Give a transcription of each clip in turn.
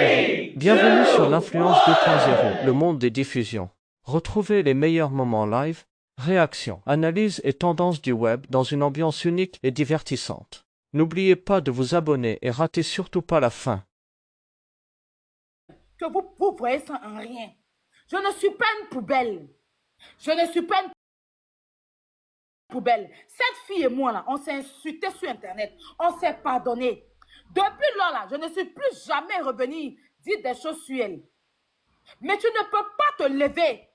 Bienvenue sur l'Influence 2.0, le monde des diffusions. Retrouvez les meilleurs moments live, réactions, analyses et tendances du web dans une ambiance unique et divertissante. N'oubliez pas de vous abonner et ratez surtout pas la fin. Que vous voyez ça en rien. Je ne suis pas une poubelle. Je ne suis pas une poubelle. Cette fille et moi, là, on s'est insulté sur Internet. On s'est pardonné. Depuis là, je ne suis plus jamais revenue dire des choses sur elle. Mais tu ne peux pas te lever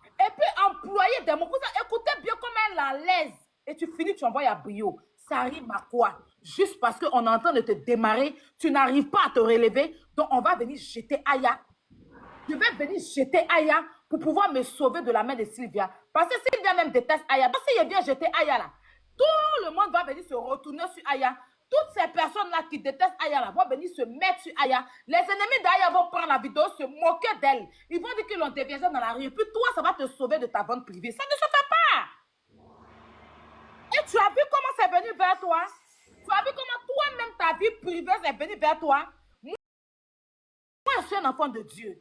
et puis employer des mots. Écoutez bien comme elle est à l'aise. Et tu finis, tu envoies à brio. Ça rime à quoi? Juste parce qu'on est en train de te démarrer, tu n'arrives pas à te relever. Donc, on va venir jeter Aya. Je vais venir jeter Aya pour pouvoir me sauver de la main de Sylvia. Parce que Sylvia même déteste Aya. Donc, si je viens jeter Aya là, tout le monde va venir se retourner sur Aya. Toutes ces personnes-là qui détestent Aya là vont venir se mettre sur Aya. Les ennemis d'Aya vont prendre la vidéo, se moquer d'elle. Ils vont dire qu'ils l'ont déviée dans la rue. Et puis toi, ça va te sauver de ta vente privée. Ça ne se fait pas. Et tu as vu comment c'est venu vers toi? Tu as vu comment toi-même ta vie privée est venue vers toi? Moi, je suis un enfant de Dieu. De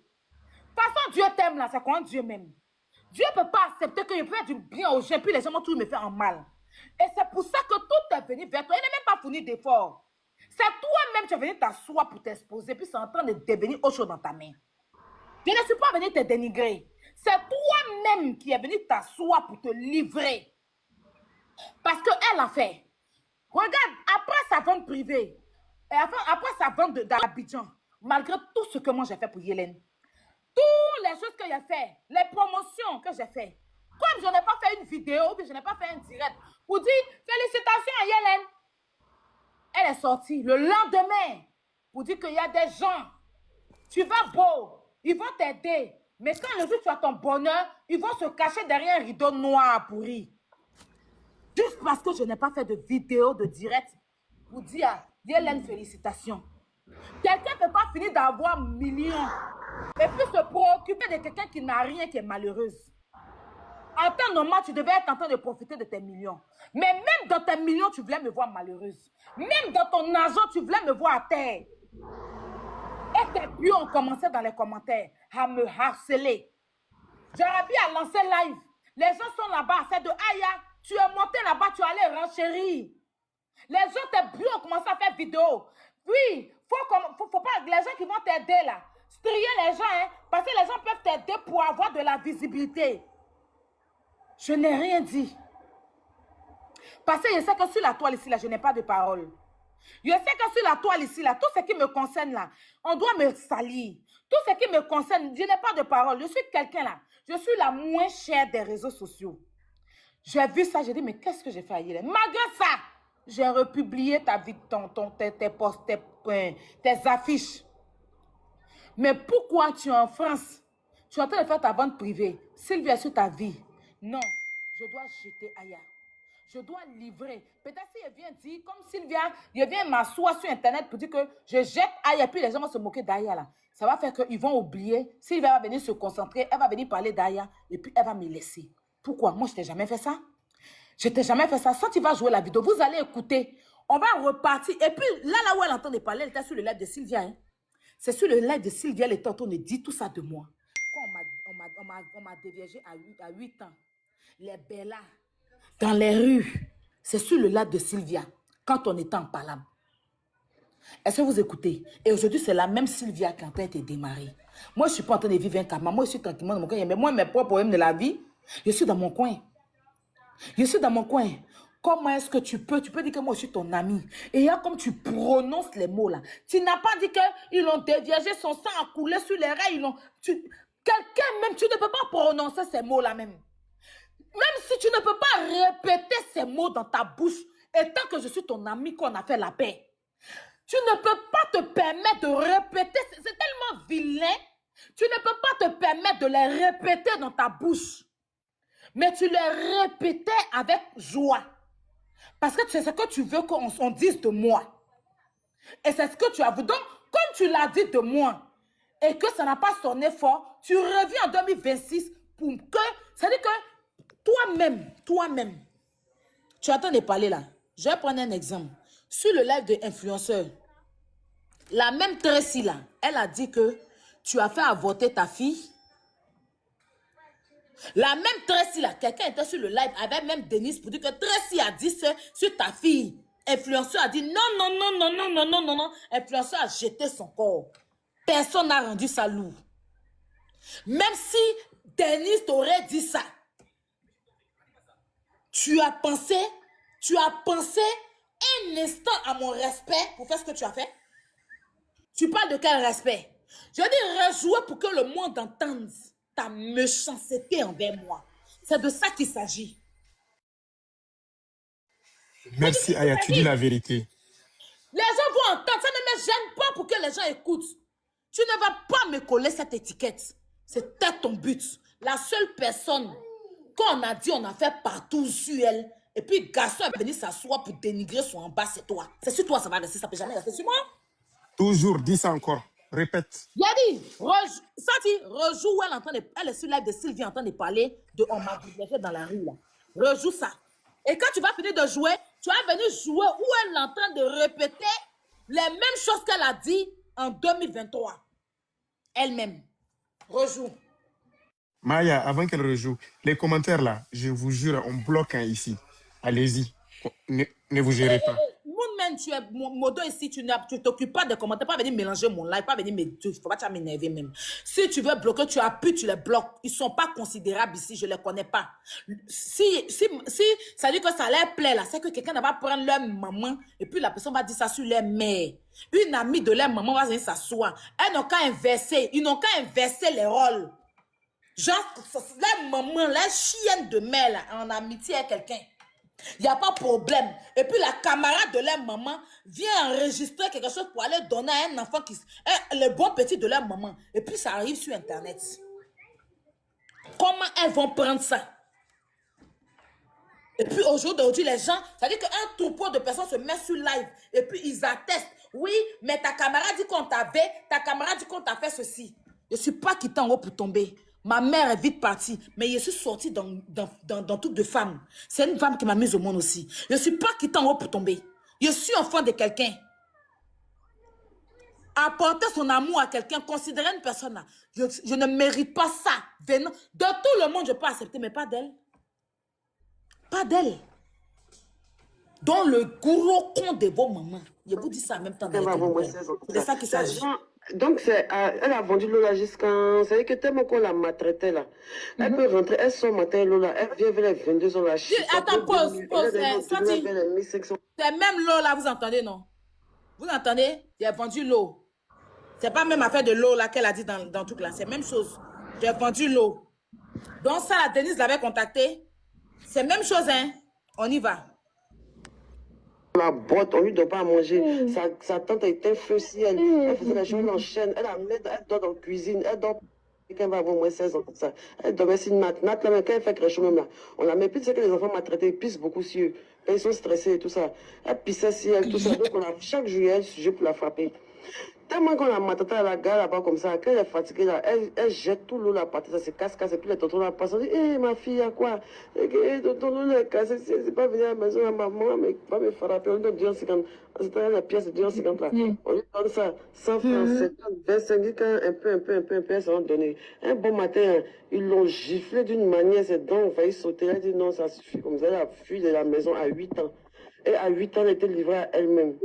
toute façon, Dieu t'aime là, c'est quand Dieu m'aime. Dieu ne peut pas accepter que je fasse du bien aux gens, puis les gens vont toujours me faire en mal. Et c'est pour ça que tout est venu vers toi. Il n'est même pas fourni d'efforts. C'est toi-même qui es venu t'asseoir pour t'exposer, puis c'est en train de devenir autre chose dans ta main. Je ne suis pas venu te dénigrer. C'est toi-même qui es venu t'asseoir pour te livrer. Parce qu'elle a fait. Regarde, après sa vente privée, et après sa vente d'Abidjan, malgré tout ce que moi j'ai fait pour Yélène, toutes les choses que j'ai fait, les promotions que j'ai fait, comme je n'ai pas fait une vidéo, puis je n'ai pas fait un direct, pour dire félicitations à Yélène. Elle est sortie le lendemain pour dire qu'il y a des gens, tu vas beau, ils vont t'aider, mais quand le jour tu as ton bonheur, ils vont se cacher derrière un rideau noir pourri. Juste parce que je n'ai pas fait de vidéo, de direct, pour dire à Yélène félicitations. Quelqu'un ne peut pas finir d'avoir millions et puis se préoccuper de quelqu'un qui n'a rien, qui est malheureuse. En temps normal, tu devais être en train de profiter de tes millions. Mais même dans tes millions, tu voulais me voir malheureuse. Même dans ton argent, tu voulais me voir à terre. Et tes pions ont commencé dans les commentaires à me harceler. J'aurais à lancer live. Les gens sont là-bas, c'est de Aya. Tu es monté là-bas, tu es allé renchérir. Les gens, tes pions ont commencé à faire vidéo. Oui, faut pas, les gens qui vont t'aider là, strier les gens, hein, parce que les gens peuvent t'aider pour avoir de la visibilité. Je n'ai rien dit. Parce que je sais que sur la toile ici, là, je n'ai pas de parole. Je sais que sur la toile ici, là, tout ce qui me concerne là, on doit me salir. Tout ce qui me concerne, je n'ai pas de parole. Je suis quelqu'un là, je suis la moins chère des réseaux sociaux. J'ai vu ça, j'ai dit, mais qu'est-ce que j'ai fait à Yélène? Malgré ça, j'ai republié tes posts, tes affiches. Mais pourquoi tu es en France? Tu es en train de faire ta vente privée. Sylvia sur ta vie. Non, je dois jeter Aya. Je dois livrer. Peut-être si elle vient dire, comme Sylvia, elle vient m'asseoir sur Internet pour dire que je jette Aya, puis les gens vont se moquer d'Aya là. Ça va faire qu'ils vont oublier. Sylvia va venir se concentrer, elle va venir parler d'Aya, et puis elle va me laisser. Pourquoi? Moi, je t'ai jamais fait ça. Je t'ai jamais fait ça. Soit tu vas jouer la vidéo, vous allez écouter. On va repartir. Et puis là où elle entend parler, elle était sur le live de Sylvia. Hein. C'est sur le live de Sylvia, elle est en train de dire tout ça de moi. Quand on m'a déviégé à 8 ans, les bellas, dans les rues, c'est sur le live de Sylvia, quand on était en palabre. Est-ce que vous écoutez? Et aujourd'hui, c'est la même Sylvia qui est en train de démarrer. Moi, je ne suis pas en train de vivre un karma. Moi, je suis tranquillement dans mon coin. Mais moi, mes propres problèmes de la vie, je suis dans mon coin. Je suis dans mon coin. Comment est-ce que tu peux dire que moi je suis ton ami? Et il y a comme tu prononces les mots là. Tu n'as pas dit qu'ils ont déviégé, son sang a coulé sur les rails. Quelqu'un même, tu ne peux pas prononcer ces mots là même. Même si tu ne peux pas répéter ces mots dans ta bouche, et tant que je suis ton ami qu'on a fait la paix, tu ne peux pas te permettre de répéter. C'est tellement vilain. Tu ne peux pas te permettre de les répéter dans ta bouche. Mais tu les répétais avec joie. Parce que c'est ce que tu veux qu'on dise de moi. Et c'est ce que tu as voulu. Donc, comme tu l'as dit de moi, et que ça n'a pas sonné fort, tu reviens en 2026 pour que... C'est-à-dire que toi-même, tu es en train de parler là. Je vais prendre un exemple. Sur le live de influenceur, La même Tracy là, elle a dit que tu as fait avorter ta fille. La même Tracy là, quelqu'un était sur le live avec même Denise pour dire que Tracy a dit ça sur ta fille. Influenceur a dit non, non, non, non, non, non, non, non, non. Influenceur a jeté son corps. Personne n'a rendu ça lourd. Même si Denise t'aurait dit ça, tu as pensé un instant à mon respect pour faire ce que tu as fait? Tu parles de quel respect? Je dis rejouer pour que le monde entende ta méchanceté envers moi. C'est de ça qu'il s'agit. Merci Aya, tu dis la vérité. Les gens vont entendre, ça ne me gêne pas pour que les gens écoutent. Tu ne vas pas me coller cette étiquette. C'était ton but. La seule personne qu'on a dit on a fait partout sur elle, et puis garçon est venu s'asseoir pour dénigrer son en bas, c'est toi. C'est sur toi ça va rester, ça peut jamais rester sur moi. Toujours, dis ça encore. Répète. Il a dit, rejoue où elle est sur live de Sylvie en train de parler de on m'a bouleversé dans la rue là. Rejoue ça. Et quand tu vas finir de jouer, tu vas venir jouer où elle est en train de répéter les mêmes choses qu'elle a dit en 2023. Elle-même. Rejoue. Maya, avant qu'elle rejoue, les commentaires là, je vous jure, on bloque ici. Allez-y. Ne vous gérez pas. Moonman, tu es modo ici, tu t'occupes pas de commentaires, pas venir mélanger mon live, pas venir me... Faut pas m'énerver même. Si tu veux bloquer, tu appuies, tu les bloques. Ils sont pas considérables ici, je les connais pas. Si ça dit que ça leur plaît là, c'est que quelqu'un va prendre leur maman et puis la personne va dire ça sur leur mère. Une amie de leur maman va venir s'asseoir. Elles n'ont qu'à inverser, ils n'ont qu'à inverser les rôles. Genre, leur maman, leur chienne de mère là, en amitié avec quelqu'un. Il n'y a pas de problème. Et puis la camarade de leur maman vient enregistrer quelque chose pour aller donner à un enfant qui... le bon petit de leur maman. Et puis ça arrive sur Internet. Comment elles vont prendre ça? Et puis aujourd'hui, les gens... Ça veut dire qu'un troupeau de personnes se met sur live. Et puis ils attestent. Oui, mais ta camarade dit qu'on t'avait... Ta camarade dit qu'on t'a fait ceci. Je ne suis pas quitté en haut pour tomber. Ma mère est vite partie, mais je suis sortie dans toutes de femmes. C'est une femme qui m'a mise au monde aussi. Je ne suis pas quitté en haut pour tomber. Je suis enfant de quelqu'un. Apporter son amour à quelqu'un, considérer une personne là, je ne mérite pas ça. Venant, de tout le monde, je peux accepter, mais pas d'elle. Pas d'elle. Dans le gros con de vos mamans. Je vous dis ça en même temps. C'est de ça qu'il s'agit. Donc, elle a vendu Lola jusqu'à... Ça veut dire que tellement qu'on la maltraitait là. Elle peut rentrer, elle sort matin Lola, elle vient vers les 22 ans là. Attends, pause. C'est même Lola, vous entendez, non? Vous entendez? J'ai vendu l'eau. C'est pas même affaire de l'eau là qu'elle a dit dans tout là. C'est la même chose. J'ai vendu l'eau. Donc ça, la Denise l'avait contacté. C'est la même chose, hein? On y va. La botte, on lui donne pas à manger. Sa tante était feu si elle faisait les choses en chaîne. Elle dort dans la cuisine. Elle dort. Quelqu'un va avoir moins 16 ans comme ça. Elle dormait si Nat là, mais quand elle fait quelque chose même là, on la met plus, c'est que les enfants maltraités, ils pissent beaucoup sur eux. Quand ils sont stressés et tout ça. Elle pissait si elle, tout ça. Donc on a chaque jour, elle sujet pour la frapper. Tellement qu'on la maltraité à la gare là-bas comme ça, quand elle est fatiguée là, elle jette tout l'eau là par terre, ça se casse, et puis les tontons là passent, on dit, hé ma fille, à quoi? Tonton l'eau là est cassée, c'est pas venir à la maison à maman, mais pas me frapper, on lui donne 250, c'est la pièce de 250 là, on lui donne ça, 100 francs, 50, 25, quand un peu, elles sont données. Un bon matin, ils l'ont giflé d'une manière, ses dents ont failli sauter, elle a dit non, ça suffit, comme ça, elle a fui de la maison à 8 ans. Et à 8 ans, elle était livrée à elle-même.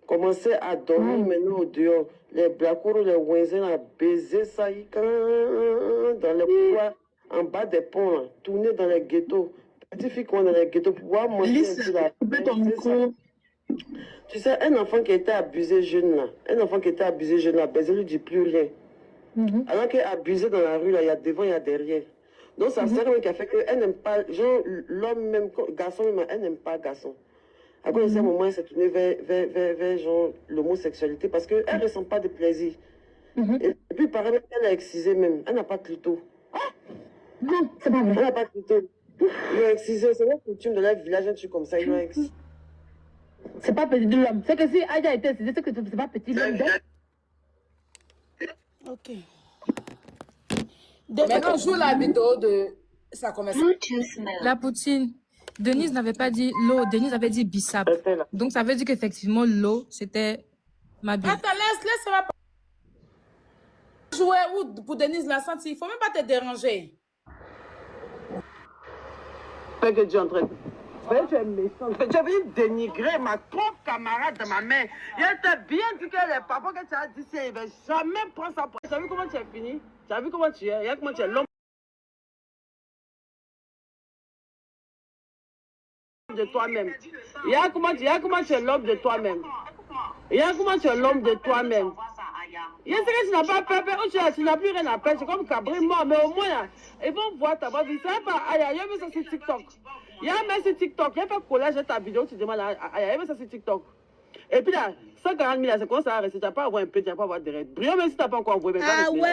Commençait à dormir maintenant au dehors. Les blacours, les ouinzins, à baiser ça, dans les poids, en bas des ponts, là, tourner dans les ghettos. Petite fille qu'on est dans les ghettos, pour pouvoir manger un peu là. Tu sais, un enfant qui était abusé jeune là, baiser lui dit plus rien. Alors qu'elle est abusée dans la rue, là, il y a devant, il y a derrière. Donc ça sert qui a fait qu'elle n'aime pas, genre l'homme même, garçon même, elle n'aime pas garçon. À cause de ce moment, elle s'est tournée vers genre l'homosexualité parce qu'elle ne ressent pas de plaisir. Et puis, pareil, elle a excisé même. Elle n'a pas de clito. Non, c'est pas vrai. Elle n'a pas de clito. Ils l'ont excisé. C'est la coutume de leur village, un truc comme ça. Ils l'ont excisé. C'est pas petit de l'homme. C'est que si Aïda était excisé, c'est que c'est pas petit de l'homme. Ok. Maintenant, joue la vidéo de sa conversation. La poutine. Denise n'avait pas dit l'eau, Denise avait dit bissap. Donc ça veut dire qu'effectivement l'eau, c'était Ma belle. Attends, laisse, ça va pas jouer ou pour Denise la sentir. Il faut même pas te déranger. Fait que tu es en train de... Ben, tu es méchant. Tu as venu dénigrer ma propre camarade de ma mère. Il t'a bien dit que les papas que tu as dit, il ne va jamais prendre sa place. Tu as vu comment tu as fini? Tu as vu comment tu es? Regarde comment tu es l'homme de toi-même. Regarde comment tu es l'homme de toi-même. Regarde comment tu es l'homme de toi-même. Il y a ce que tu n'as pas peur, tu n'as plus rien à perdre. C'est comme Cabri mort, mais au moins, ils vont voir ta voix. Ils savent pas, il y a vu ça sur TikTok. Il y a même sur TikTok, il y a fait collage de ta vidéo, tu demandes, il y a vu ça sur TikTok. Et puis là, 140 000, c'est comment ça va rester? Tu n'as pas avoir un peu, tu n'as pas avoir de règles. Brio, même si tu n'as pas encore envoyé. Ah ouais! Tu vois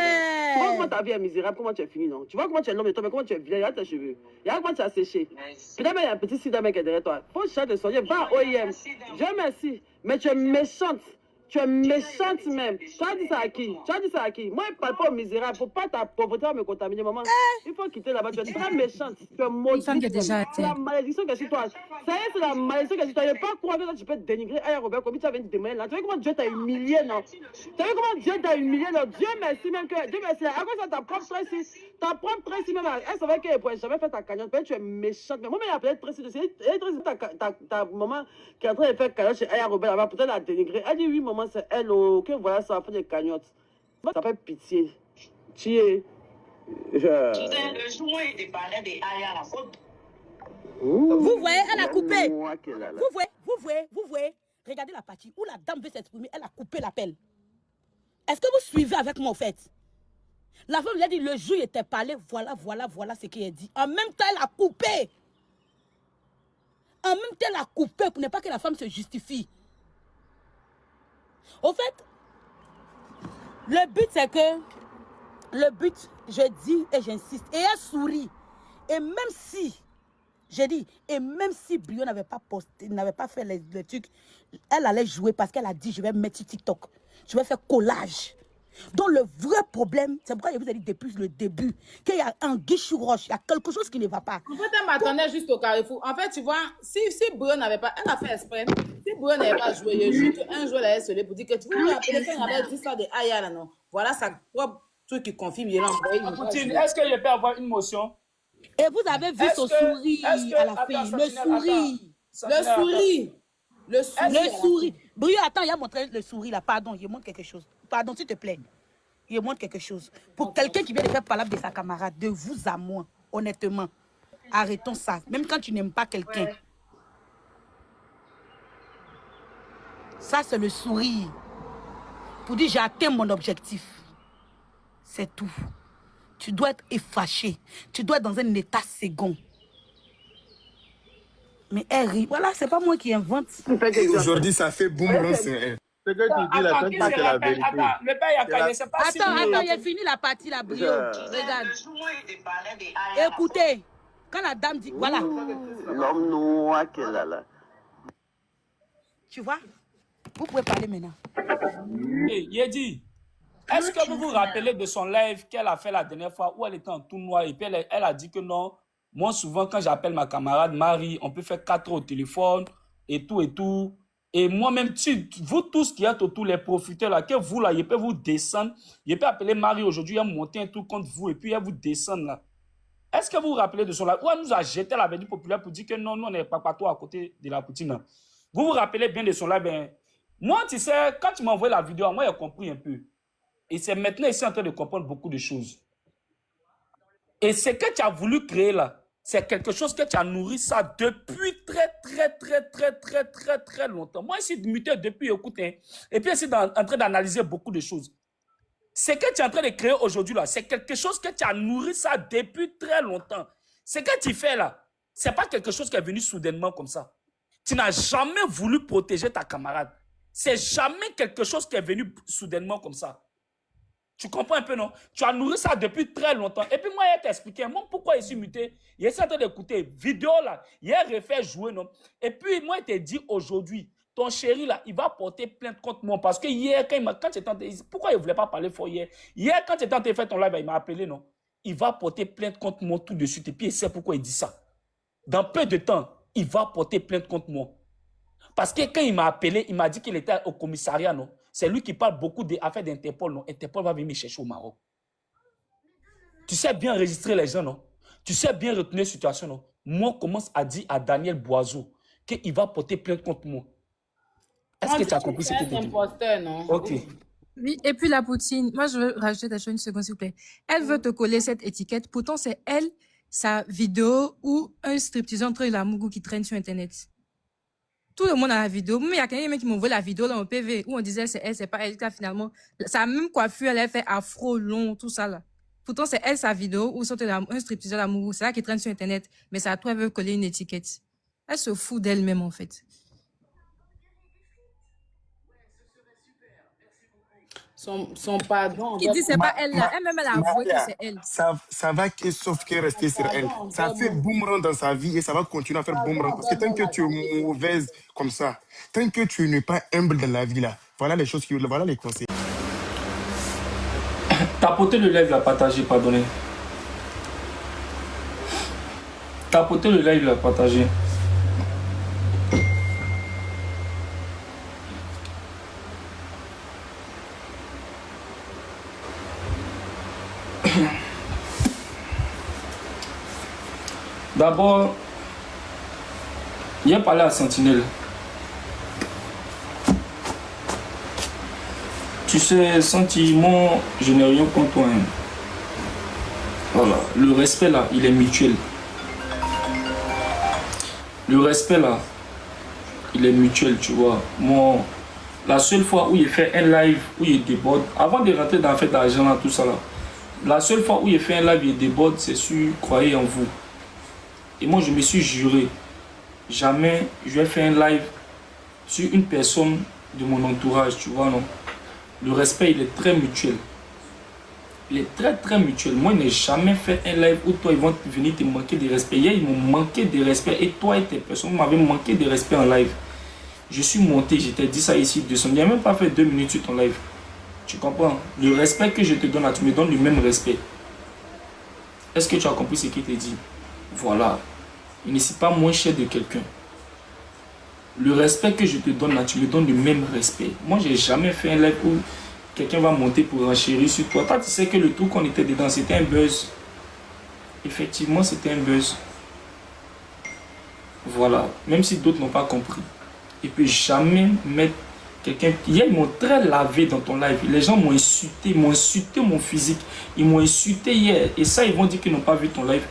ouais. comment ta vie est misérable, comment tu es fini, non? Tu vois comment tu es l'homme de toi, mais comment tu es vilain, regarde tes cheveux. Regarde comment tu as séché. Puis là, il y a un petit sida mec qui est derrière toi. Faut chercher de soigner, va à OIM. Dieu merci, mais tu es méchante. Tu es méchante même. Tu as dit ça à qui? Tu as dit ça à qui? Moi, je ne parle pas aux misérables. Il ne faut pas ta pauvreté me contaminer, maman. Il faut quitter là-bas. Tu es très méchante. Tu es maudite. Femme qui est déjà C'est la malédiction qui est sur toi. Ça y est, c'est la malédiction qui est sur toi. Il ne faut pas croire que tu peux te dénigrer. Hey, Robert, comme tu as venu demain là. Tu vois comment Dieu t'a humilié, non? Tu vois comment Dieu t'a humilié, non? Dieu merci même que. Dieu merci. À cause de ta propre Tracy. Ta propre Tracy même. Elle savait qu'elle ne pourrait jamais faire ta cagnotte. Tu es méchante. Mais moi, il a appelé Tracy. Elle Tracy, ta maman qui est en train de faire cagnotte chez Aya Robert là-bas. Peut-être la dénigrer. Elle dit oui, maman, c'est elle. Que voilà, ça fait des cagnottes. Ça fait pitié. Tu es. Tu sais, le jour et des parents des Aya la faute. Vous voyez, elle a coupé. Vous Vous voyez. Regardez la partie où la dame veut s'exprimer, elle a coupé l'appel. Est-ce que vous suivez avec moi, en fait? La femme lui a dit, le jour il était parlé, voilà ce qu'il a dit. En même temps, elle a coupé. En même temps, elle a coupé pour ne pas que la femme se justifie. Au fait, le but c'est que, je dis et j'insiste, et elle sourit. Et même si, j'ai dit, et même si Brio n'avait pas posté, n'avait pas fait le truc, elle allait jouer parce qu'elle a dit, je vais mettre sur TikTok, je vais faire collage. Donc le vrai problème, c'est pourquoi je vous ai dit depuis le début, qu'il y a un guichou roche, il y a quelque chose qui ne va pas. En fait, elle m'attendait juste au carrefour. En fait, tu vois, si Brio n'avait pas, elle a fait exprès. Si Brio n'avait pas joué, il y a juste un jour, elle allait se lever pour dire que tu vous rappelez quand il avait dit ça de Aya là, non? Voilà sa propre truc qui confirme, il a envoyé. Poutine, est-ce que je peux avoir une motion? Et vous avez vu son sourire à la fin, le sourire. Le sourire. Brio, attends, il a montré le sourire là. Pardon, il montre quelque chose. Pardon, s'il te plaît. Il montre quelque chose. Pour quelqu'un qui vient de faire parler de sa camarade, de vous à moi, honnêtement, arrêtons ça. Même quand tu n'aimes pas quelqu'un. Ça, c'est le sourire. Pour dire, j'ai atteint mon objectif. C'est tout. Tu dois être effâché. Tu dois être dans un état second. Mais elle rit. Voilà, c'est pas moi qui invente. Aujourd'hui, ça fait boomerang, c'est elle. Ce que tu dis là, quand tu dis que c'est la vérité. Attends, le père il a caillé, c'est pas si. Attends, il a fini la partie, la Brio. Regarde. Écoutez, quand la dame dit, voilà. L'homme noir qu'elle a là. Tu vois, vous pouvez parler maintenant. Hey, Yedi, est-ce que vous vous rappelez de son live qu'elle a fait la dernière fois où elle était en tout noir et puis elle a dit que non, moi souvent quand j'appelle ma camarade Marie, on peut faire 4 heures au téléphone et tout et tout. Et moi-même, vous tous qui êtes autour, les profiteurs là, que vous là, je peux vous descendre, je peux appeler Marie aujourd'hui, elle monter un truc contre vous et puis elle vous descendre là. Est-ce que vous vous rappelez de son live où elle nous a jeté la verdure populaire pour dire que non, on n'est pas partout à côté de la Poutine là. Vous vous rappelez bien de son live, ben, moi, tu sais, quand tu m'as envoyé la vidéo, moi, j'ai compris un peu. Et c'est maintenant ici en train de comprendre beaucoup de choses. Et ce que tu as voulu créer là, c'est quelque chose que tu as nourri ça depuis très longtemps. Moi, ici, muté depuis, écoute, hein, et puis ici, en train d'analyser beaucoup de choses. Ce que tu es en train de créer aujourd'hui là, c'est quelque chose que tu as nourri ça depuis très longtemps. Ce que tu fais là, c'est pas quelque chose qui est venu soudainement comme ça. Tu n'as jamais voulu protéger ta camarade. C'est jamais quelque chose qui est venu soudainement comme ça. Tu comprends un peu, non? Tu as nourri ça depuis très longtemps. Et puis moi, il t'a expliqué, moi, pourquoi je suis muté. Il est en train d'écouter vidéo là. Il a refait jouer, non? Et puis moi, il t'a dit aujourd'hui, ton chéri là, il va porter plainte contre moi. Parce que hier, quand tu étais pourquoi il ne voulait pas parler fort hier? Hier, quand tu étais en train de faire ton live, il m'a appelé, non? Il va porter plainte contre moi tout de suite. Et puis il sait pourquoi il dit ça. Dans peu de temps, il va porter plainte contre moi. Parce que quand il m'a appelé, il m'a dit qu'il était au commissariat, non? C'est lui qui parle beaucoup des affaires d'Interpol, non? Interpol va venir me chercher au Maroc. Tu sais bien enregistrer les gens, non? Tu sais bien retenir la situation, non? Moi, commence à dire à Daniel Boiseau qu'il va porter plainte contre moi. Est-ce que tu as compris ce que tu dis? Imposteur, non? Ok. Oui, et puis la poutine, moi je veux rajouter des choses une seconde s'il vous plaît. Elle veut te coller cette étiquette, pourtant c'est elle, sa vidéo ou un stripteaseur entre la Mougou qui traîne sur internet. Tout le monde a la vidéo, mais il y a quelqu'un qui m'a envoyé la vidéo dans mon PV où on disait c'est elle, c'est pas elle, là, finalement, sa même coiffure, elle a fait afro, long, tout ça là. Pourtant c'est elle sa vidéo ou c'est un stripteaseur la Mougou, c'est elle qui traîne sur internet, mais c'est à toi elle veut coller une étiquette. Elle se fout d'elle-même en fait. Son pardon. Qui dit c'est pas elle là, elle-même elle a avoué que Maria, c'est elle. ça va que sauf que rester sur elle. Pardon, Ça fait vraiment. boomerang dans sa vie et ça va continuer à faire boomerang. Pardon, Parce que tant vraiment, que tu madame. es mauvaise comme ça, tant que tu n'es pas humble dans la vie là, voilà les choses voilà les conseils. Tapoter le live, la partager, pardonnez. Tapoter le live, la partager. D'abord, il a parlé à Sentinelle. Tu sais, sentiment, je n'ai rien contre toi. Hein. Voilà, le respect là, il est mutuel. Le respect là, il est mutuel, tu vois. Moi, la seule fois où il fait un live, où il déborde, avant de rentrer dans la fête d'argent là, tout ça là, la seule fois où il fait un live, il déborde, c'est sur Croyez en vous. Et moi, je me suis juré, jamais je vais faire un live sur une personne de mon entourage, tu vois, non. Le respect, il est très mutuel. Il est très, très mutuel. Moi, je n'ai jamais fait un live où toi, ils vont venir te manquer de respect. Hier, ils m'ont manqué de respect. Et toi et tes personnes m'avaient manqué de respect en live. Je suis monté, je t'ai dit ça ici, 200. Il n'y a même pas fait 2 minutes sur ton live. Tu comprends? Le respect que je te donne là, tu me donnes le même respect. Est-ce que tu as compris ce qu'il te dit? Voilà. Il ne suis pas moins cher de quelqu'un. Le respect que je te donne là, tu me donnes le même respect. Moi, je n'ai jamais fait un live où quelqu'un va monter pour enchérir sur toi. Toi, tu sais que le truc qu'on était dedans, c'était un buzz. Effectivement, c'était un buzz. Voilà. Même si d'autres n'ont pas compris. Et puis, jamais mettre quelqu'un... Hier, ils m'ont très lavé dans ton live. Les gens m'ont insulté mon physique. Ils m'ont insulté hier. Et ça, ils vont dire qu'ils n'ont pas vu ton live.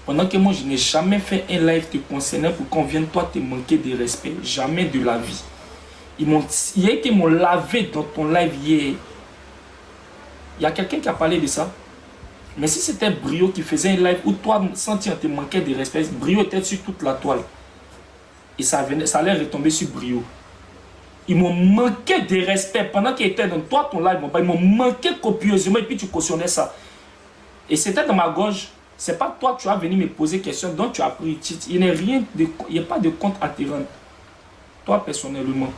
Pendant que moi, je n'ai jamais fait un live te concernant pour qu'on vienne toi te manquer de respect. Jamais de la vie. Hier, qu'ils m'ont lavé dans ton live hier. Il y a quelqu'un qui a parlé de ça. Mais si c'était Brio qui faisait un live où toi, senti te manquait de respect, Brio était sur toute la toile. Et ça allait retomber sur Brio. Ils m'ont manqué de respect pendant qu'ils étaient dans toi, ton live. Ils m'ont manqué copieusement et puis tu cautionnais ça. Et c'était dans ma gorge. C'est pas toi, tu vas venir me poser question dont tu as pris. Il n'y a pas de compte à te rendre. Toi, personnellement.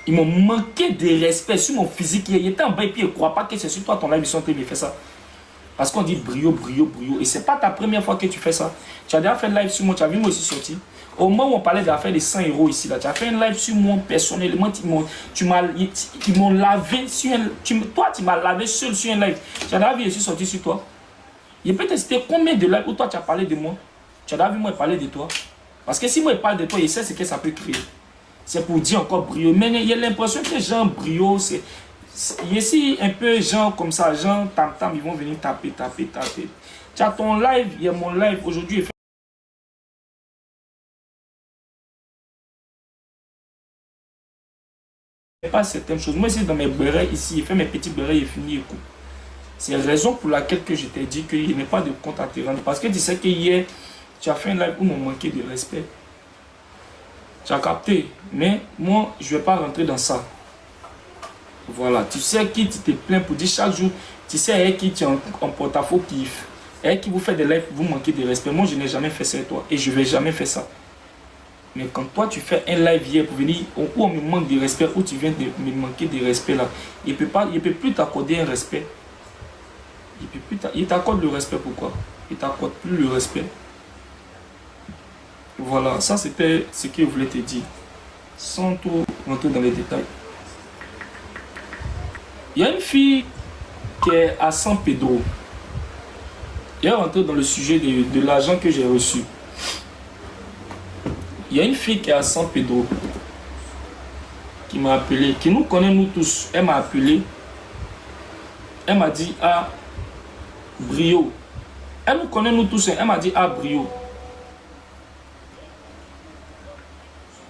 Ils m'ont manqué de respect sur mon physique. Il était en bas et puis ils ne croient pas que c'est sur toi ton live. Ils sont en train de faire ça. Parce qu'on dit brio, brio, brio. Et ce n'est pas ta première fois que tu fais ça. Tu as déjà fait un live sur moi. Tu as vu moi aussi sortir. Au moment où on parlait de l'affaire des 100 euros ici, là, tu as fait un live sur moi personnellement. Ils m'ont lavé sur un live. Toi, tu m'as lavé seul sur un live. Tu as déjà vu ici sortir sur toi. Il peut te citer combien de lives où toi tu as parlé de moi. Tu as déjà vu moi parler de toi. Parce que si moi je parle de toi, il sait ce que ça peut créer. C'est pour dire encore brio. Mais il y a l'impression que Jean brio, c'est ici un peu gens comme ça, gens tam-tam, ils vont venir taper. Tu as ton live, il y a mon live aujourd'hui. Pas certaines choses. Moi, ici, dans mes bérets, ici, il fait mes petits bérets, il finit et coupe. C'est la raison pour laquelle que je t'ai dit qu'il n'y a pas de compte à te rendre. Parce que tu sais que hier, tu as fait un live où m'ont manqué de respect. Tu as capté. Mais moi, je ne vais pas rentrer dans ça. Voilà. Tu sais qui tu te plains pour dire chaque jour. Tu sais avec qui tu es en porte-à-faux kiff. Avec qui vous faites des lives, vous manquez de respect. Moi, je n'ai jamais fait ça avec toi. Et je ne vais jamais faire ça. Mais quand toi tu fais un live hier pour venir, où on me manque de respect, où tu viens de me manquer de respect là, il ne peut plus t'accorder un respect. Il t'accorde le respect, pourquoi? Il ne t'accorde plus le respect. Voilà, ça c'était ce que je voulais te dire. sans trop rentrer dans les détails. Il y a une fille qui est à San Pedro. Il est rentré dans le sujet de l'argent que j'ai reçu. Il y a une fille qui est à San Pedro qui m'a appelé, qui nous connaît nous tous. Elle m'a appelé. Elle m'a dit, ah, Brio. Elle nous connaît nous tous. Elle m'a dit, ah, Brio.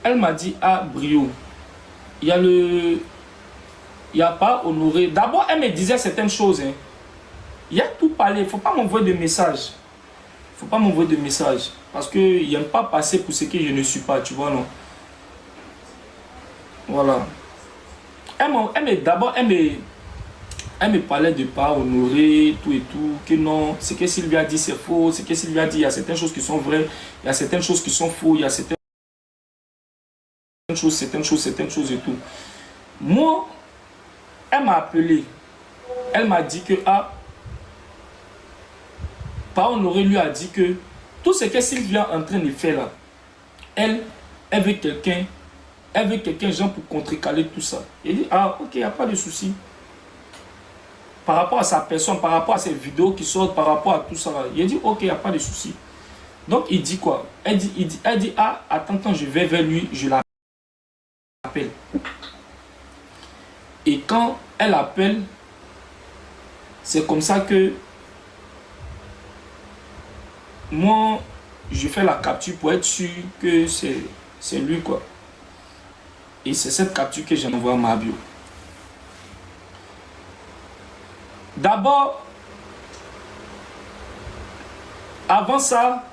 Elle m'a dit, ah, Brio. Il y a pas Honoré. D'abord, elle me disait certaines choses. Hein. Il y a tout parlé. Il ne faut pas m'envoyer de messages. Il ne faut pas m'envoyer de messages. Parce qu'il n'aime pas passer pour ce que je ne suis pas. Tu vois, non? Voilà. D'abord, elle me parlait de pas honorer, tout et tout. Que non, ce que Sylvia dit, c'est faux. Ce que Sylvia dit, il y a certaines choses qui sont vraies. Il y a certaines choses qui sont fausses. Il y a certaines choses et tout. Moi, elle m'a appelé. Elle m'a dit que, ah, pas honoré lui a dit que tout ce que Sylvia est en train de faire là, elle veut quelqu'un, genre, pour contrecarrer tout ça. Il dit, ah, ok, il n'y a pas de souci. Par rapport à sa personne, par rapport à ses vidéos qui sortent, par rapport à tout ça, là, il a dit, ok, il n'y a pas de souci. Donc, il dit quoi? Elle dit, ah, attends, je vais vers lui, je l'appelle. Et quand elle appelle, c'est comme ça que moi, je fais la capture pour être sûr que c'est lui, quoi. Et c'est cette capture que j'envoie à ma bio. D'abord, avant ça,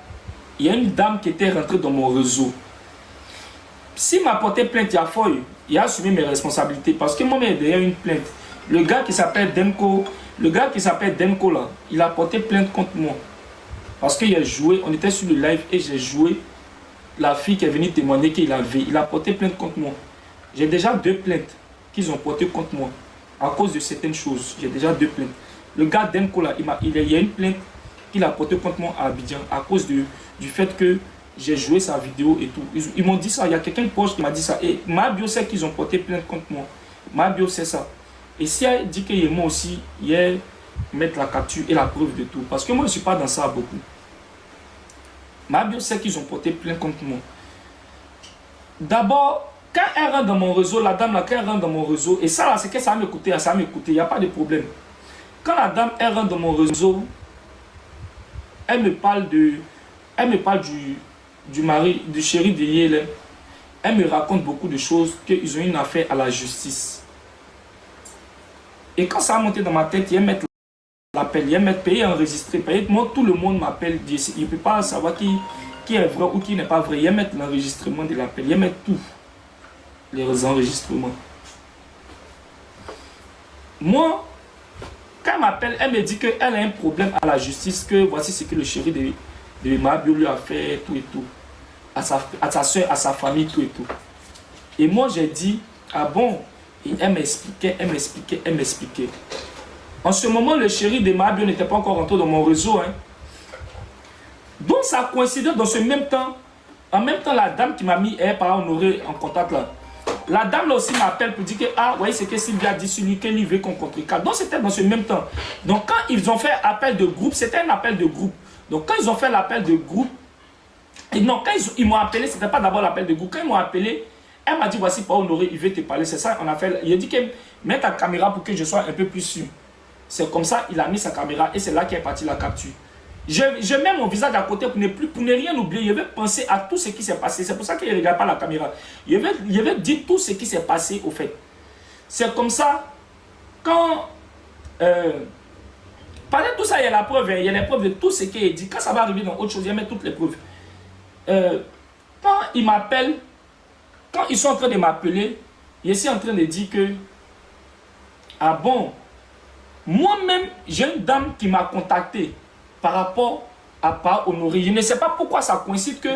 il y a une dame qui était rentrée dans mon réseau. S'il m'a porté plainte, il a assumé mes responsabilités parce que moi, il y a derrière une plainte. Le gars qui s'appelle Demko, là, il a porté plainte contre moi. Parce qu'il a joué, on était sur le live et j'ai joué la fille qui est venue témoigner qu'il avait. Il a porté plainte contre moi. J'ai déjà 2 plaintes qu'ils ont portées contre moi. À cause de certaines choses. J'ai déjà 2 plaintes. Le gars Demko là, il y a une plainte qu'il a portée contre moi à Abidjan. À cause du fait que j'ai joué sa vidéo et tout. Ils m'ont dit ça. Il y a quelqu'un de proche qui m'a dit ça. Et ma bio sait qu'ils ont porté plainte contre moi. Ma bio sait ça. Et si elle dit que moi aussi, il y a mettre la capture et la preuve de tout. Parce que moi, je ne suis pas dans ça beaucoup. Ma bio sait qu'ils ont porté plainte contre moi. D'abord, quand elle rentre dans mon réseau, la dame là, quand elle rentre dans mon réseau, et ça là, c'est que ça va m'écouter, il n'y a pas de problème. Quand la dame, elle rentre dans mon réseau, elle me parle du mari, du chéri de Yélen. Elle me raconte beaucoup de choses, qu'ils ont une affaire à la justice. Et quand ça a monté dans ma tête, il y a mettre l'appel, il y a mettre payer, enregistrer, payer. Moi, tout le monde m'appelle, il ne peut pas savoir qui est vrai ou qui n'est pas vrai. Il y a mettre l'enregistrement de l'appel, il y a mettre tout, les enregistrements. Moi, quand elle m'appelle, elle me dit qu'elle a un problème à la justice, que voici ce que le chéri de ma bio lui a fait, tout et tout. À sa soeur, à sa famille, tout et tout. Et moi, j'ai dit, ah bon? Et elle m'expliquait. En ce moment, le chéri de ma bio n'était pas encore rentré dans mon réseau. Hein. Donc, ça coïncidait dans ce même temps. En même temps, la dame qui m'a mis par Honoré en contact là. La dame là aussi m'appelle pour dire que, ah, voyez, c'est que Sylvia dit sur lui qu'elle veut qu'on contrecarre. Donc, c'était dans ce même temps. Donc, quand ils ont fait appel de groupe, c'était un appel de groupe. Donc, quand ils ont fait l'appel de groupe, et non, quand ils m'ont appelé, c'était pas d'abord l'appel de groupe. Quand ils m'ont appelé, elle m'a dit, voici, pas Honoré, il veut te parler. C'est ça, on a fait. Il a dit que mets ta caméra pour que je sois un peu plus sûr. C'est comme ça, il a mis sa caméra et c'est là qu'est partie la capture. Je mets mon visage à côté pour ne rien oublier. Je vais penser à tout ce qui s'est passé. C'est pour ça qu'il ne regarde pas la caméra. Je vais dire tout ce qui s'est passé au fait. C'est comme ça, quand... pendant tout ça, il y a la preuve. Il y a les preuves de tout ce qui est dit. Quand ça va arriver dans autre chose, il y a même toutes les preuves. Quand ils m'appellent, quand ils sont en train de m'appeler, je suis en train de dire que... Ah bon? Moi-même, j'ai une dame qui m'a contacté par rapport à pas Honoré. Je ne sais pas pourquoi ça coïncide que,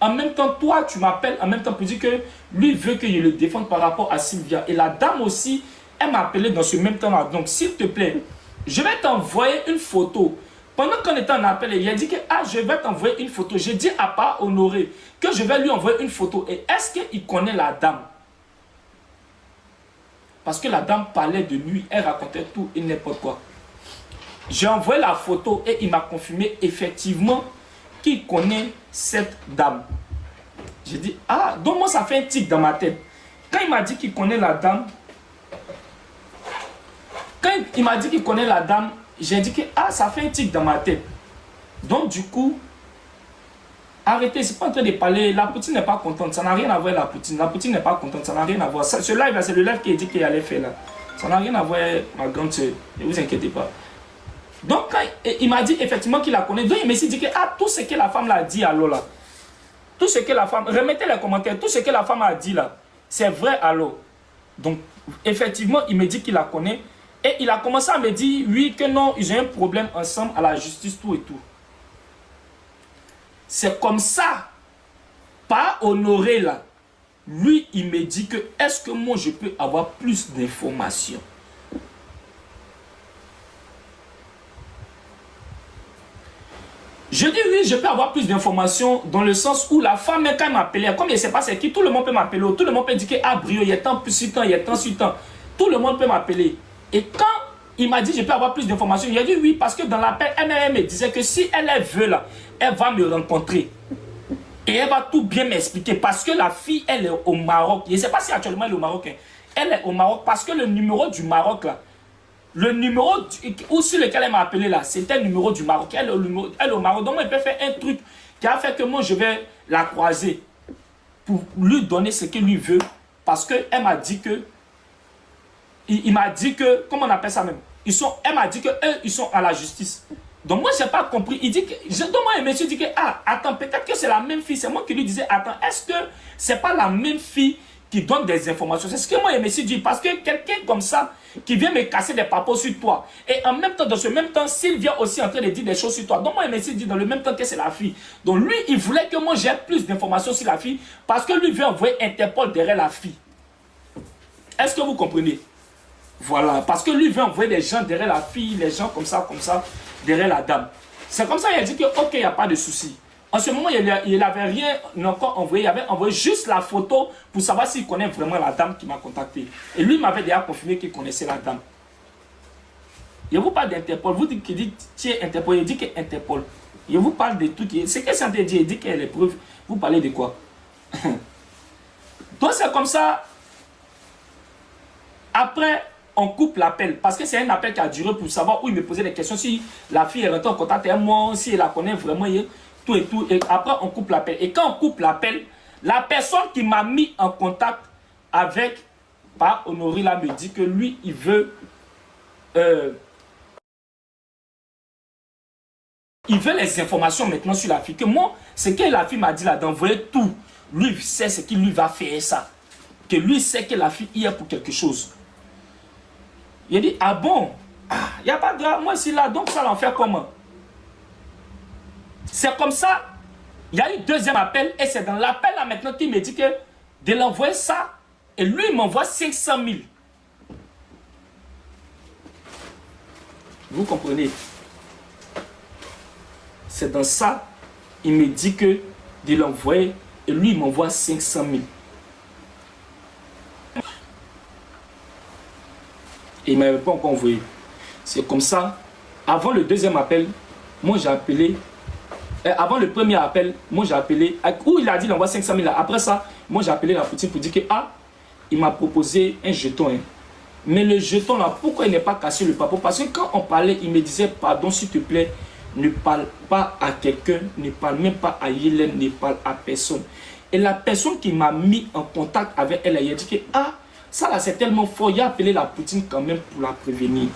en même temps, toi, tu m'appelles, en même temps, pour dire que lui veut que je le défende par rapport à Sylvia. Et la dame aussi, elle m'a appelé dans ce même temps-là. Donc, s'il te plaît, je vais t'envoyer une photo. Pendant qu'on était en appel, il a dit que ah, je vais t'envoyer une photo. J'ai dit à pas Honoré que je vais lui envoyer une photo. Et est-ce qu'il connaît la dame? Parce que la dame parlait de lui, elle racontait tout et n'importe quoi. J'ai envoyé la photo et il m'a confirmé effectivement qu'il connaît cette dame. J'ai dit, ah, donc moi ça fait un tic dans ma tête. Quand il m'a dit qu'il connaît la dame, j'ai dit que ah, ça fait un tic dans ma tête. Donc du coup, arrêtez, c'est pas en train de parler. La Poutine n'est pas contente, ça n'a rien à voir la Poutine. La Poutine n'est pas contente, ça n'a rien à voir. Ce live là, c'est le live qui a dit qu'il allait faire là. Ça n'a rien à voir, ma grande soeur. Ne vous inquiétez pas. Donc quand il m'a dit effectivement qu'il la connaît, donc il m'a dit que ah, tout ce que la femme l'a dit alors là, tout ce que la femme, remettez les commentaires, tout ce que la femme a dit là, c'est vrai alors. Donc effectivement, il me dit qu'il la connaît. Et il a commencé à me dire, oui, que non, ils ont un problème ensemble à la justice, tout et tout. C'est comme ça, pas Honoré là. Lui, il me dit que, est-ce que moi, je peux avoir plus d'informations? Je dis oui, je peux avoir plus d'informations dans le sens où la femme, quand elle m'appelait, comme je ne sais pas c'est qui, tout le monde peut m'appeler, tout le monde peut dire que, ah, Brio, il y a tant, plus si tant, il y a tant, si tant. Tout le monde peut m'appeler. Et quand il m'a dit je peux avoir plus d'informations, il a dit oui, parce que dans l'appel, elle me disait que si elle veut là, elle va me rencontrer. Et elle va tout bien m'expliquer. Parce que la fille, elle est au Maroc. Je ne sais pas si actuellement elle est au Maroc. Hein. Elle est au Maroc parce que le numéro du Maroc là, le numéro sur lequel elle m'a appelé là, c'était le numéro du Maroc. Elle est au Maroc. Donc elle peut faire un truc qui a fait que moi je vais la croiser pour lui donner ce qu'il lui veut. Parce qu'elle m'a dit que il m'a dit que, comment on appelle ça même, elle m'a dit que eux, ils sont à la justice. Donc moi, je n'ai pas compris. Il dit que, donc moi, le monsieur dit que, ah, attends, peut-être que c'est la même fille. C'est moi qui lui disais, attends, est-ce que c'est pas la même fille qui donne des informations? C'est ce que moi, le monsieur dit. Parce que quelqu'un comme ça, qui vient me casser des papos sur toi, et en même temps, dans ce même temps, s'il vient aussi en train de dire des choses sur toi, donc moi, le monsieur dit dans le même temps que c'est la fille. Donc lui, il voulait que moi, j'ai plus d'informations sur la fille, parce que lui veut envoyer Interpol derrière la fille. Est-ce que vous comprenez? Voilà, parce que lui veut envoyer des gens derrière la fille, les gens comme ça, derrière la dame. C'est comme ça qu'il a dit que, ok, il n'y a pas de souci. En ce moment, il n'avait rien encore envoyé, il avait envoyé juste la photo pour savoir s'il connaît vraiment la dame qui m'a contacté. Et lui m'avait déjà confirmé qu'il connaissait la dame. Je vous parle d'Interpol, vous dites qu'il dit, tiens, Interpol, il dit que Interpol. Je vous parle de tout, c'est qu'est-ce qu'il dit, il dit qu'il y a les preuves. Vous parlez de quoi? Donc c'est comme ça. Après, on coupe l'appel, parce que c'est un appel qui a duré pour savoir où il me posait des questions, si la fille est rentrée en contact avec moi, si elle la connaît vraiment, tout et tout. Et après, on coupe l'appel. Et quand on coupe l'appel, la personne qui m'a mis en contact avec, par Honoré, là, me dit que lui, il veut les informations maintenant sur la fille. Que moi, ce que la fille m'a dit là, d'envoyer tout, lui sait ce qu'il lui va faire ça. Que lui sait que la fille y est pour quelque chose. Il a dit, ah bon, il n'y a pas de grave, moi ici là, donc ça l'en fait comment? C'est comme ça, il y a eu deuxième appel, et c'est dans l'appel là maintenant qu'il me dit que de l'envoyer ça, et lui il m'envoie 500 000. Vous comprenez? C'est dans ça, il me dit que de l'envoyer, et lui il m'envoie 500 000. Et il ne m'avait pas encore envoyé. C'est comme ça. Avant le deuxième appel, moi j'ai appelé. Avant le premier appel, moi j'ai appelé. Où il a dit qu'il envoie 500 000 là. Après ça, moi j'ai appelé la Poutine pour dire que ah, il m'a proposé un jeton. Hein. Mais le jeton là, pourquoi il n'est pas cassé le papo? Parce que quand on parlait, il me disait pardon s'il te plaît, ne parle pas à quelqu'un, ne parle même pas à Hélène, ne parle à personne. Et la personne qui m'a mis en contact avec elle, il a dit que ah, ça là c'est tellement fort, il a appelé la Poutine quand même pour la prévenir.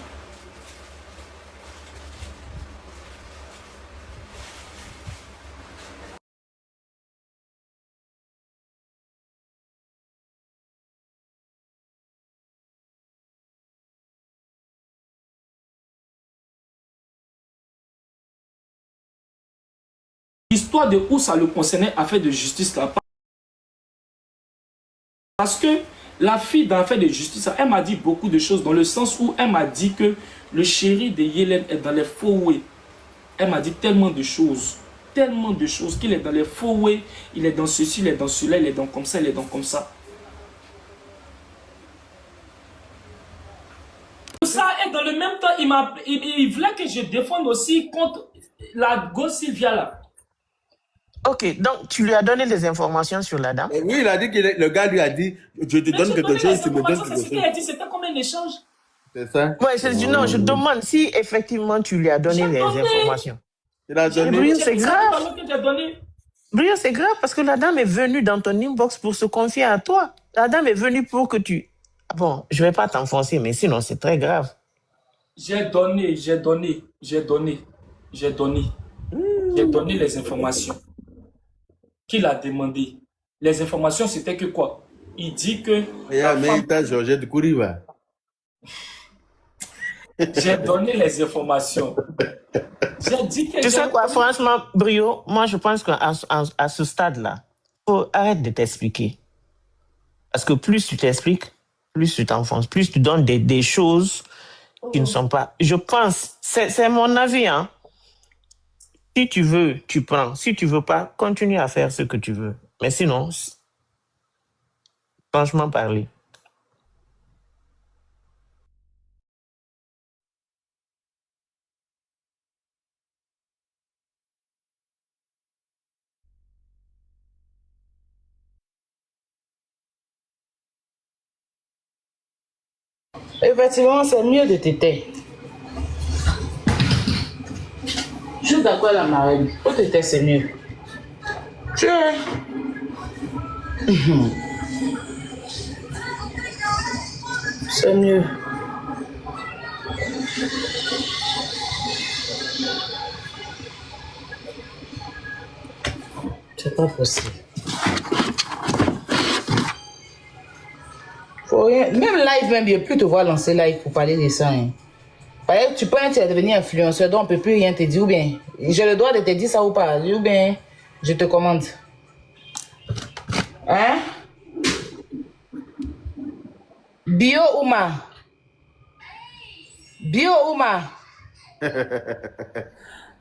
L'histoire de où ça le concernait, affaire de justice là. Parce que la fille dans l'affaire de justice, elle m'a dit beaucoup de choses dans le sens où elle m'a dit que le chéri de Hélène est dans les faux. Elle m'a dit tellement de choses qu'il est dans les faux way, il est dans ceci, il est dans cela, il est dans comme ça, il est dans comme ça. Tout ça, et dans le même temps, il voulait que je défende aussi contre la gosse Sylvia là. Ok, donc tu lui as donné des informations sur la dame? Oui, il a dit que le gars lui a dit, je te donne quelque chose, tu me donnes quelque chose. C'était comme un échange. C'est ça? Ouais, non, je demande si effectivement tu lui as donné les informations. Il a donné. Brio, c'est grave. Brio, c'est grave parce que la dame est venue dans ton inbox pour se confier à toi. La dame est venue pour que tu... Bon, je ne vais pas t'enfoncer, mais sinon c'est très grave. J'ai donné les informations qu'il a demandé. Les informations, c'était que quoi? Il dit que... Mais t'as Georgette Kouriva. J'ai donné les informations. J'ai dit que... Tu sais quoi, franchement, Brio, moi je pense qu'à ce stade-là, arrête de t'expliquer. Parce que plus tu t'expliques, plus tu t'enfonces, plus tu donnes des choses qui ne sont pas... Je pense, c'est mon avis, hein. Si tu veux, tu prends. Si tu veux pas, continue à faire ce que tu veux. Mais sinon, franchement parler. Effectivement, c'est mieux de t'éteindre. Je suis d'accord la marraine. Pour t'éteindre, c'est mieux. Tu es. C'est mieux. C'est pas possible. Faut rien. Même live, même, il ne peut plus te voir lancer live pour parler de ça. Hein. Par exemple, tu peux devenir influenceur, donc on ne peut plus rien te dire. Ou bien, j'ai le droit de te dire ça ou pas. Ou bien, je te commande. Hein? Bio Ouma. Bio Ouma.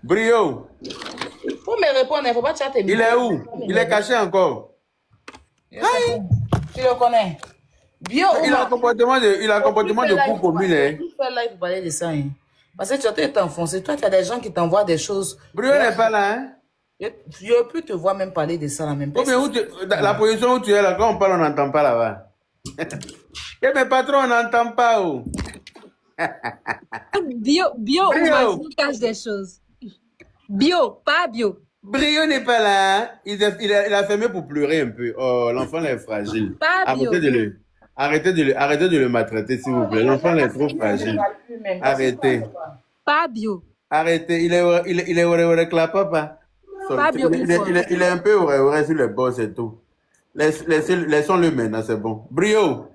Brio. Faut me répondre, il ne faut pas chatter. Il est où? Il est caché encore. Tu le connais? Bio Ouma. Il a un comportement de coup comme il est. Il faut faire live pour parler de ça. Hein. Parce que tu as été enfoncé. Toi, tu as des gens qui t'envoient des choses. Brio n'est pas là, hein? Je peux te voir même parler de ça la même personne. La position où tu es là, quand on parle, on n'entend pas là-bas. Mais patron, on n'entend pas. Oh. Bio, on cache des choses. Bio, pas bio. Brio n'est pas là. Hein? Il a fermé pour pleurer un peu. Oh, l'enfant est fragile. Pas bio. Arrêtez de le maltraiter, s'il vous plaît. L'enfant est trop fragile. Arrêtez. Pas bio. Arrêtez. Il est au papa. Pas bio. Il est un peu au sur le boss et tout. Laissons-le maintenant, c'est bon. Brio,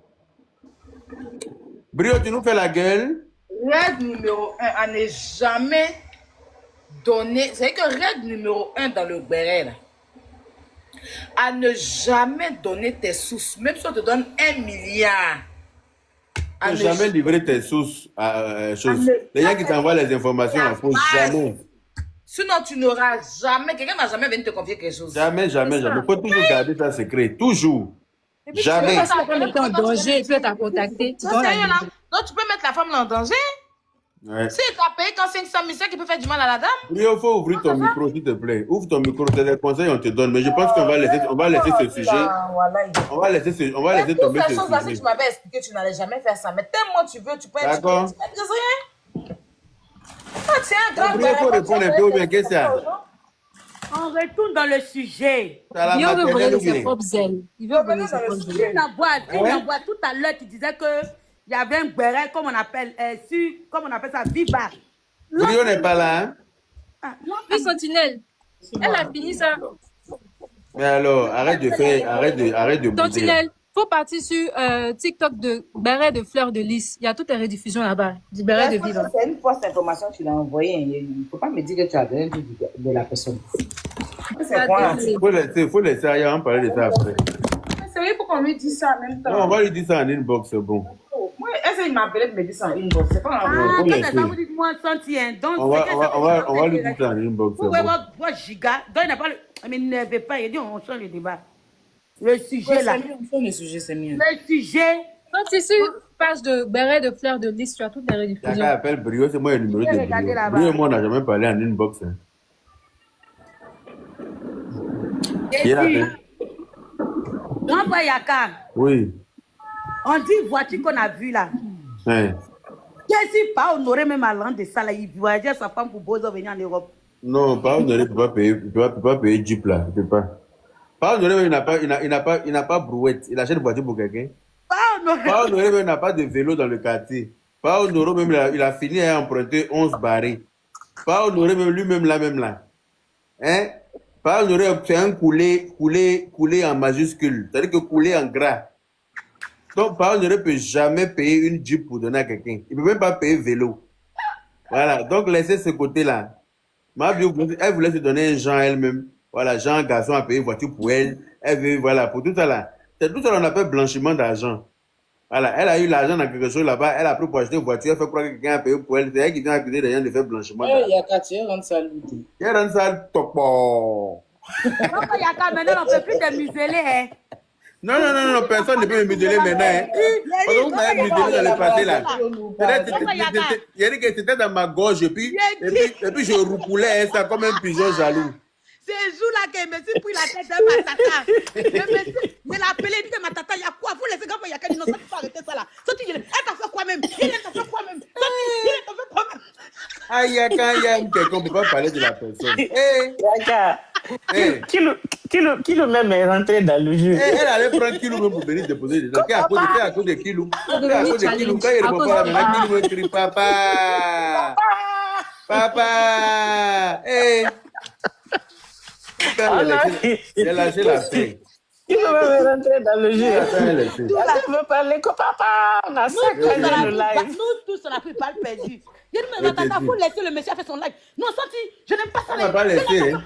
tu nous fais la gueule? Règle numéro 1, à ne jamais donner. C'est que règle numéro 1 dans le béret, là. À ne jamais donner tes sources, même si on te donne 1 milliard. À ne jamais livrer tes sources à choses. Les gens qui t'envoient les informations, il ne faut jamais. Sinon, tu n'auras jamais. Quelqu'un n'a jamais venu te confier quelque chose. Jamais. Il faut toujours garder ça secret. Toujours. Jamais. Tu peux en danger, tu peux t'as contacté. Donc, tu peux mettre la femme en danger. Ouais. Si tu as payé quand 500 000, c'est qui peut faire du mal à la dame. Il faut ouvrir ton micro, s'il te plaît. Ouvre ton micro, c'est les conseils on te donne. Mais je pense qu'on va laisser ce sujet. On va laisser tomber ce sujet. Si tu m'avais expliqué, tu n'allais jamais faire ça. Mais tellement tu veux, tu peux être. D'accord. Il faut répondre un peu, mais qu'est-ce que c'est? On retourne dans le sujet. Il veut voler de ses propres ailes. Il veut voler de ses propres ailes. Une tout à l'heure qui disait que il y avait un béret, comme on appelle ça, Viva. Brio n'est pas là, hein? Oui, Sentinelle. Elle a fini ça. Mais alors, arrête de bouder. Sentinelle, faut partir sur TikTok de béret de fleurs de lys. Il y a toutes les rediffusions là-bas. Du béret de Viva. C'est une fausse information que tu l'as envoyée. Il ne faut pas me dire que tu as donné de la personne. C'est quoi? Il faut laisser ailleurs, on parler de ça après. C'est vrai, il faut qu'on lui dise ça en même temps. Non, on va lui dire ça en inbox, c'est bon. Est-ce qu'il m'a appelé de me dire ça en inbox? C'est pas la Ah, faut quand laisser. ça vous dites moi senti, hein. Donc, On c'est va, que on ça va, on va, on va fait lui dire ça en inbox. vous C'est voyez bon. votre giga. Donc, il n'a pas le. Mais ne veut pas. Il dit, on change le débat. Le sujet Ouais, là. c'est mieux, on fait le sujet, c'est mieux. Le sujet. Donc, c'est sur page de Béret de Fleur de Lys, tu as toutes les rediffusions. Quelqu'un appelle Brio, c'est moi le numéro de Regardez Brio. là-bas. Brio et moi, on n'a jamais parlé en inbox. Hein. Qui est là, Et hein? puis, non, pas Yaka. Oui. On dit voiture qu'on a vue là. Hein. Qu'est-ce qu'il pas honoré même à l'an de ça là? Il voyageait sa femme pour Bozo venir en Europe. Non, pas honoré, il ne peut pas payer Jeep là. Il peut pas. Pas honoré, il n'a pas brouette. Il achète une voiture pour quelqu'un. Pas honoré. Pas honoré, même il n'a pas de vélo dans le quartier. Pas honoré, même il a fini à emprunter 11 barrés. Pas honoré, même lui-même là. Hein? Pas honoré, c'est un coulé en majuscule. C'est-à-dire que coulé en gras. Donc, pas honoré ne peut jamais payer une Jeep pour donner à quelqu'un. Il ne peut même pas payer vélo. Voilà. Donc, laissez ce côté-là. Ma vie, elle voulait se donner un genre elle-même. Voilà, genre garçon a payé voiture pour elle. Elle veut, voilà, pour tout ça là. C'est tout ça qu'on appelle blanchiment d'argent. Voilà, elle a eu l'argent dans quelque chose là-bas. Elle a pris pour acheter une voiture. Elle fait croire que quelqu'un a payé pour elle. C'est elle qui vient accuser les gens de faire blanchiment d'argent. Il y a qu'à tirer, rendre ça lui. Elle rend ça topo. Non, pas Yaka. Maintenant, on ne peut plus te museler, hein. Non, personne ne peut me museler maintenant. Hein. Parce que vous m'avez muselé dans le passé là. Il a dit que c'était dans ma gorge et puis je roucoulais hein, ça comme un pigeon jaloux. C'est un jour là que je me suis pris la tête de ma tata. Je l'ai appelé, il dit que ma tata, il y a quoi? Faut laisser quand il y a quelqu'un, non, ça ne peut pas arrêter ça là. Sorti, elle t'a fait quoi même? Il t'a fait quoi même? Il t'a fait quoi même? Ah, il y a quand il y a quelqu'un, on ne peut pas parler de la personne. Yaka, Kilo même est rentré dans le jeu. Elle allait prendre Kilo même pour venir déposer des gens. C'est à cause de Kilo. C'est à cause de Kilo. Quand il répond pas là, maintenant Kilo me crie papa. Papa. Il a lâché la feuille. Kilo même est rentré dans le jeu. Tout là, tu veux parler que papa. On a 5 ans le live. Nous tous, on a pris balle perdue. Il dit, mais tata, faut laisser le monsieur faire son live. Non, sorti, je n'aime pas ça. On va pas laisser. Yélène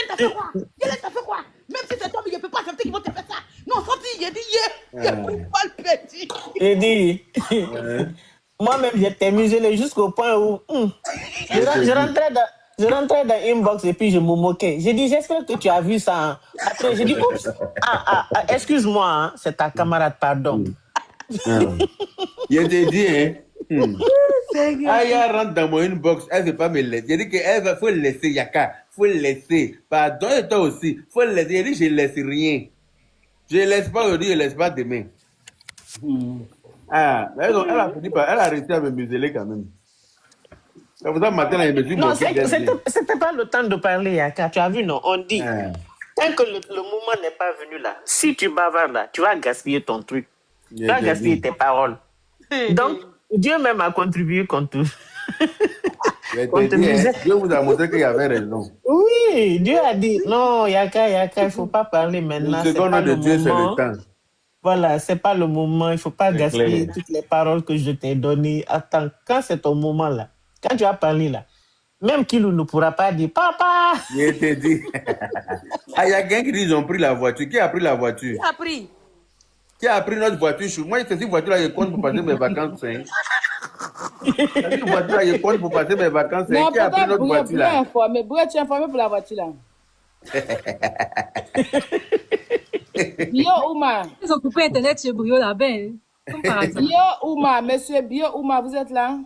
t'a fait quoi? Yélène t'a fait quoi? Même si c'est toi, mais je ne peux pas accepter qu'ils vont te faire ça. Non, sorti, il dit, il a pris balle perdue. Il dit, moi-même, j'étais muselé jusqu'au point où je rentrais dans inbox et puis je me moquais. J'ai dit, j'espère que tu as vu ça. Hein. Après, j'ai dit, oups, excuse-moi, hein, c'est ta camarade, pardon. Il te dit, hein. Aya rentre dans mon inbox, elle ne veut pas me laisser. Il dit qu'il faut laisser, Yaka. Faut laisser. Pardon, et toi aussi. Faut laisser. Il dit, je ne laisse rien. Je ne laisse pas aujourd'hui, je ne laisse pas demain. Ah, elle a réussi à me museler quand même. C'est pour ça matin, elle me dit non, c'était pas le temps de parler, Yaka. Tu as vu, non? On dit, tant que le moment n'est pas venu là, si tu bavardes là, tu vas gaspiller ton truc. Tu vas gaspiller tes paroles. Donc, Dieu même a contribué contre tout. Dieu vous a montré qu'il y avait raison. Oui, Dieu a dit, non, Yaka, il ne faut pas parler maintenant. Le second nom de Dieu, c'est le temps. Voilà, c'est pas le moment. Il ne faut pas gaspiller toutes les paroles que je t'ai données. Attends, quand c'est ton moment là, quand tu as parlé là, même Kilo ne pourra pas dire papa. Je te dis. Ah, il y a quelqu'un qui dit qu'ils ont pris la voiture. Qui a pris la voiture? Qui a pris? Qui a pris notre voiture? Moi, cette voiture-là, je compte pour passer mes vacances. Hein. Cette voiture-là, je compte pour passer mes vacances. Non, qui a pris notre voiture-là? Tu es informé pour la voiture-là. Bio Ouma. Ils ont coupé Internet chez Brio là-bas. Hein. Bio Ouma, monsieur Bio Ouma, vous êtes là?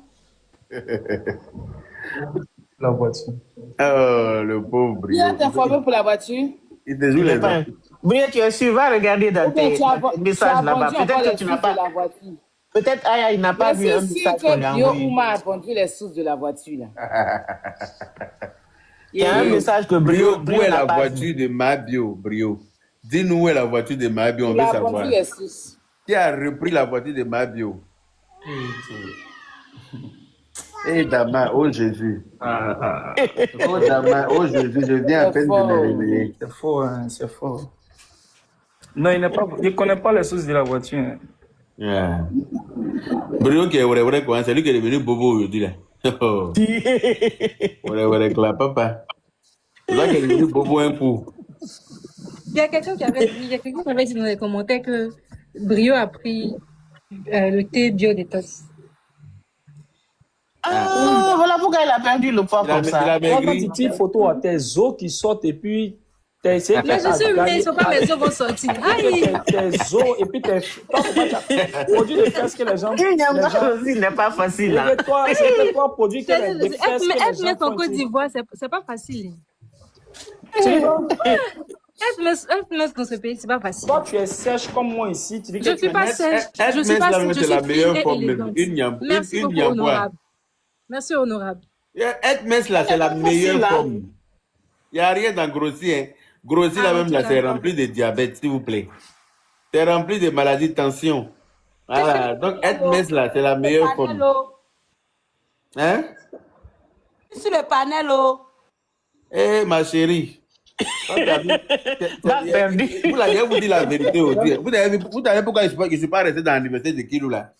La voiture. Oh, le pauvre Brio. Bio est informé pour la voiture. Il te joue les mains. Brio, tu es sûr, va regarder dans tes messages là-bas. Peut-être que tu n'as pas. Peut-être Aya, il n'a pas vu un message qu'on lui a Bio envoyé. Ouma a vendu les sources de la voiture. Là. Il y a un message que Brio, Brio où est n'a la pas voiture de Mabio, Brio? Dis-nous où est la voiture de Mabio, on Il veut a savoir. vendu les sources. Qui a repris la voiture de Mabio? Eh Dama, oh Jésus. Oh Dama, oh Jésus, je viens à peine de me réveiller. C'est faux, hein, c'est faux. Non, il ne connaît pas les sources de la voiture. Hein. Yeah. Brio qui est vrai, quoi. C'est lui qui est devenu bobo aujourd'hui, là. Oh. Ouais, là, papa. C'est là qu'il est devenu bobo un coup. Il y a quelqu'un qui avait dit dans les commentaires que Brio a pris Le thé bio détox. Voilà pourquoi elle a perdu le poids comme ça. Quand tu tires photo à tes os qui sortent et puis t'as essayé de Mais je suis mince, faut pas mes os vont sortir. Aïe! tes os et puis tes... produits de fesses que les gens... Il n'est pas facile. Hein. C'est quoi produit que les fesses que les gens Être en font Côte ici. d'Ivoire, c'est pas facile. Tu vois? Être mince dans ce pays, c'est pas facile. Toi, tu es sèche comme moi ici. Tu dis que Je tu suis es pas nette. sèche. Je suis pas sèche. Je suis la meilleure fine et forme. élégante. Merci beaucoup, honorable. Merci, honorable. Être mince là, c'est la meilleure forme. Il n'y a rien d'engrossir. Hein. Grossir là même là, c'est rempli de diabète, s'il vous plaît. C'est rempli de maladies de tension. Voilà. Donc être mince là, c'est la meilleure forme. Hein? Sur le panel, oh. Eh, ma chérie. Vous l'avez vous dit la vérité aujourd'hui. Vous savez pourquoi je ne suis pas resté dans l'université de Kilou là?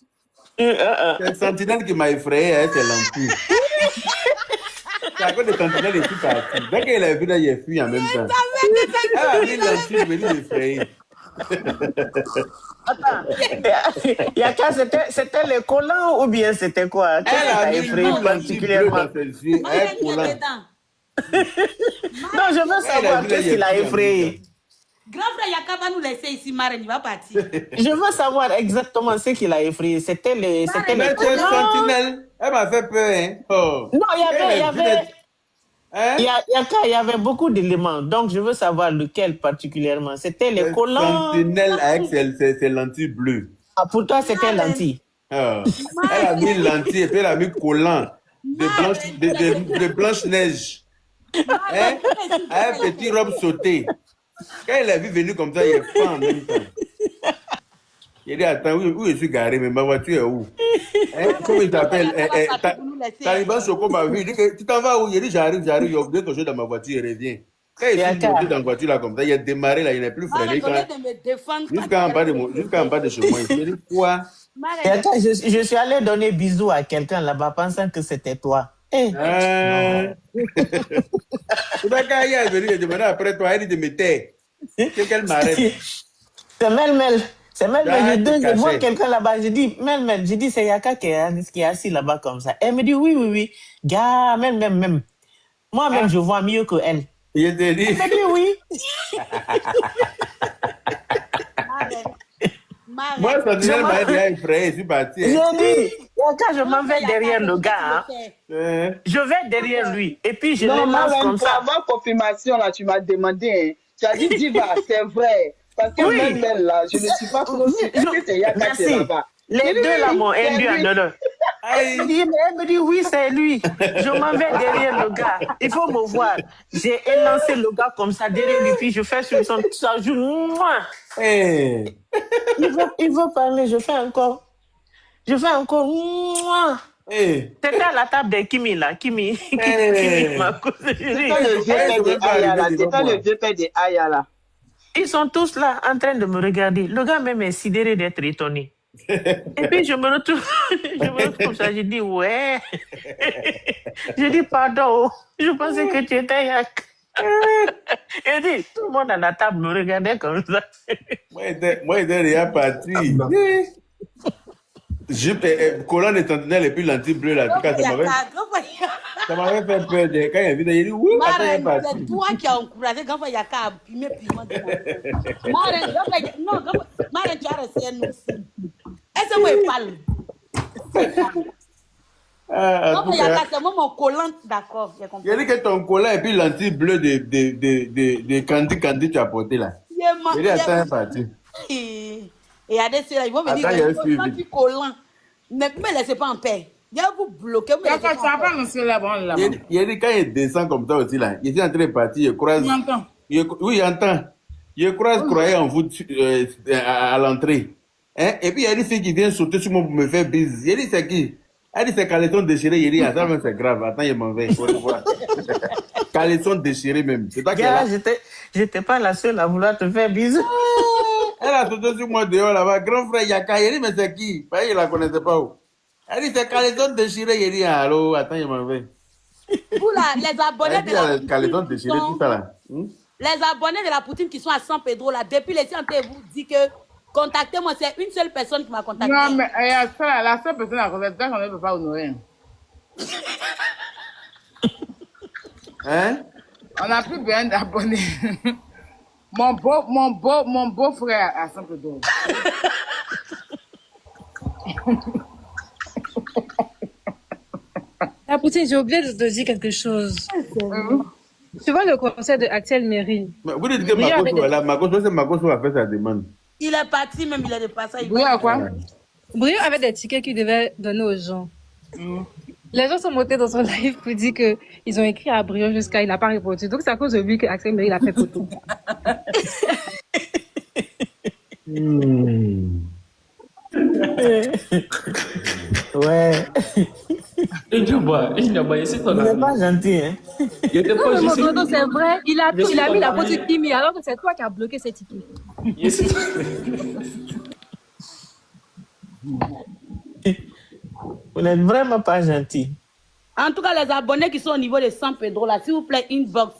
C'est Sentinelle qui m'a effrayé, hein, c'est l'empire. C'est à cause de Sentinelle et tout parti. Dès qu'elle a vu là, il a fui en même temps. Elle a mis l'empire, je venais m'effrayer. Yaka, c'était les collants ou bien c'était quoi? Elle a mis l'empire bleu dans ses yeux. Elle collant. Non, je veux savoir qu'est-ce qu'il a effrayé. Grand frère Yaka va nous laisser ici, Marine, il va partir. Je veux savoir exactement ce qu'il a effrayé. C'était les Sentinelle. Elle m'a fait peur, hein. Oh. Non, il y avait beaucoup d'éléments. Donc, je veux savoir lequel particulièrement. C'était les collants. Sentinelle avec ses lentilles bleues. Ah, pour toi, c'était lentilles. Oh. Elle a mis lentilles et puis elle a mis collant de Blanche-Neige. Hein? Avec une petite robe sautée. Quand elle a vu venir comme ça, il est pas en même temps. Il dit, attends, où je suis garé, mais ma voiture est où? Hein? Comment il t'appelle? Taliban Choco m'a vu, il dit, tu t'en vas où? Il dit, j'arrive, il y a oublié quelque chose dans ma voiture, il revient. Quand il est monté dans la voiture là comme ça, il a démarré là, il n'est plus freiné. Jusqu'en bas de chez moi. Il dit, quoi? Je suis allé donner bisous à quelqu'un là-bas pensant que c'était toi. C'est pas quand il est venu, il demandait après toi, il dit de me taire. Qu'elle m'arrête. C'est Melmel. C'est Melmel. Je vois quelqu'un là-bas. Je dis, Melmel, je dis, c'est Yaka qui est assis là-bas comme ça. Elle me dit, oui. Gars, même. Moi-même, je vois mieux que elle. Il te dit. Elle me dit oui. Moi, ça devient m'a déjà effrayé, je suis parti. Je dis, quand je m'en vais derrière le gars, hein, je vais derrière lui et puis je le lance comme ça. Pour avoir confirmation, là, tu m'as demandé, hein, tu as dit Diva, c'est vrai. Parce que même elle, là, je ne suis pas trop sûre. Est-ce que c'est Yaka qui est là-bas? Les deux là m'ont induit en honneur. Elle me dit oui, c'est lui. Je m'en vais derrière le gars. Il faut me voir. J'ai élancé le gars comme ça derrière lui, puis je fais sur son joue. Hey. Il veut parler, je fais encore. Hey. C'était à la table de Kimi là. Kimi m'a causé. C'est pas le vieux père de Ayala. Ils sont tous là en train de me regarder. Le gars même est sidéré d'être étonné. Et puis je me retrouve comme ça, je dis ouais. Je dis pardon, je pensais que tu étais Yak. Et dit, tout le monde à la table me regardait comme ça. Moi, il était rien parti. Collant de Sentinelle et puis lentilles bleues là. Ça m'avait fait peur. Quand il a vu, il a dit oui, attends, il est parti. C'est toi qui as encouragé Grand Frère Yaka à fumer piment de Marine, tu as resté un aussi. Est-ce que il parle? Grand Frère Yaka, c'est moi mon collant, d'accord. Il a dit que ton collant et puis lentilles bleues de Candy tu as porté là. Il dit attends, il est parti. Et il y a des ceux-là, ils vont me dire que quand tu collant, ne me laissez pas en paix. Il y a vous bloquer. Il a dit quand il descend comme ça aussi là, il est en train de partir, il croise. Oui, il entend. Il croise croyait en vous à l'entrée. Hein? Et puis il y a des filles qui viennent sauter sur moi pour me faire bise. Il dit c'est qui? Elle dit c'est caleçon déchiré. Il dit ça même c'est grave. Attends, il m'en va. Il faut le voir. Caleçon déchiré même. C'est toi qui es là. J'étais pas la seule à vouloir te faire bisous. Elle a sauté sur moi dehors là-bas. Grand frère Yaka. Il dit mais c'est qui? Il la connaissait pas où. Elle dit c'est caleçon déchiré. Il dit allô, attends, il m'en va. Vous là, les abonnés de la caleçon déchiré, tout ça là. Les abonnés de la poutine qui sont à San Pedro là, depuis les temps, vous dit que Contactez-moi, c'est une seule personne qui m'a contacté. Non, mais la seule personne à contacter, on ne peut pas honorer. Hein? On n'a plus besoin d'abonnés. Mon beau-frère a 5 $. La Poutine, j'ai oublié de te dire quelque chose. Tu vois le concert de Axel Merry. Vous dites que Makoso a fait sa demande. Il est parti, même il est dépassé. Oui, à quoi? Brio avait des tickets qu'il devait donner aux gens. Les gens sont montés dans son live pour dire qu'ils ont écrit à Brio jusqu'à il n'a pas répondu. Donc c'est à cause de lui que Axel Merry a fait photo. Ouais. Il n'est pas gentil, hein. Il était pas Non, juste. non, c'est vrai. Il a mis la photo de Kimi alors que c'est toi qui as bloqué ses tickets. Vous n'êtes vraiment pas gentil. En tout cas, les abonnés qui sont au niveau de San Pedro, là, s'il vous plaît, inbox.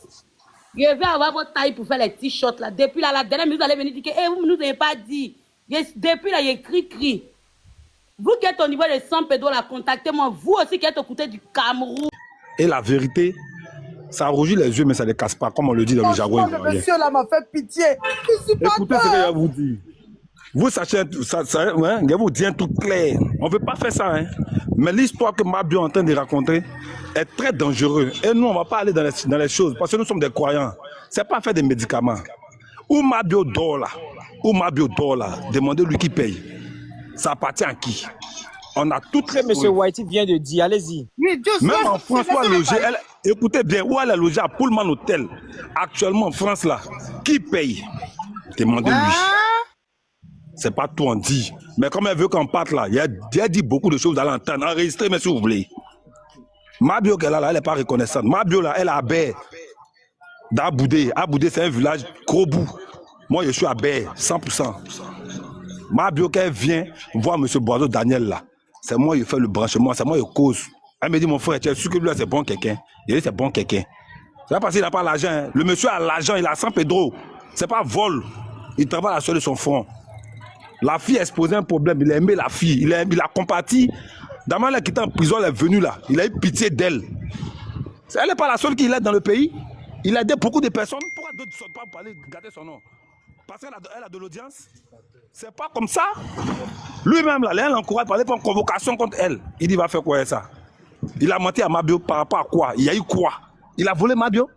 Je vais avoir votre taille pour faire les t-shirts, là. Depuis là, la dernière minute, vous allez venir dire que vous ne nous avez pas dit. Depuis là, il y a écrit. Vous qui êtes au niveau de San Pedro, là, contactez-moi. Vous aussi qui êtes au côté du Cameroun. Et la vérité, ça rougit les yeux, mais ça ne les casse pas, comme on le dit dans le jargon. Le monsieur là m'a fait pitié. Écoutez ce que je vais vous dire. Vous sachez, hein, je vais vous dire un truc clair. On ne veut pas faire ça. Hein. Mais l'histoire que Mabio est en train de raconter est très dangereuse. Et nous, on ne va pas aller dans les choses, parce que nous sommes des croyants. Ce n'est pas faire des médicaments. Où Mabio dort là, demandez-lui qui paye. Ça appartient à qui? On a tout que M. Whitey vient de dire, allez-y. Même en France, où elle est logée, écoutez bien, où elle est logée à Pullman Hotel, actuellement en France là, qui paye? Demandez-lui. C'est pas tout on dit. Mais comme elle veut qu'on parte là, il a dit beaucoup de choses à l'antenne. Enregistrez, mais si vous voulez. Mabio, là, elle n'est pas reconnaissante. Mabio, là, elle est à Baie. D'Aboudé. Aboudé, c'est un village gros bout. Moi, je suis à Baie, 100%. Mabio, quand elle vient voir M. Boiseau Daniel là, c'est moi qui fais le branchement, c'est moi qui cause. Elle me dit, mon frère, tu es sûr que lui, c'est bon quelqu'un? Il dit, c'est bon quelqu'un. C'est pas parce qu'il n'a pas l'argent. Hein. Le monsieur a l'argent, il a San Pedro. C'est pas vol. Il travaille à la soeur de son front. La fille a exposé un problème, il a aimé la fille, il a compati. Daman qui était en prison, elle est venue là, il a eu pitié d'elle. Elle n'est pas la seule qui l'aide dans le pays. Il a aidé beaucoup de personnes. Pourquoi d'autres ne sont pas parler, garder son nom? Parce qu'elle a de l'audience. C'est pas comme ça. Lui-même là, elle encourage parler pour une convocation contre elle. Il dit, il va faire quoi ça? Il a menti à Mabio par rapport à quoi? Il y a eu quoi? Il a volé Mabio?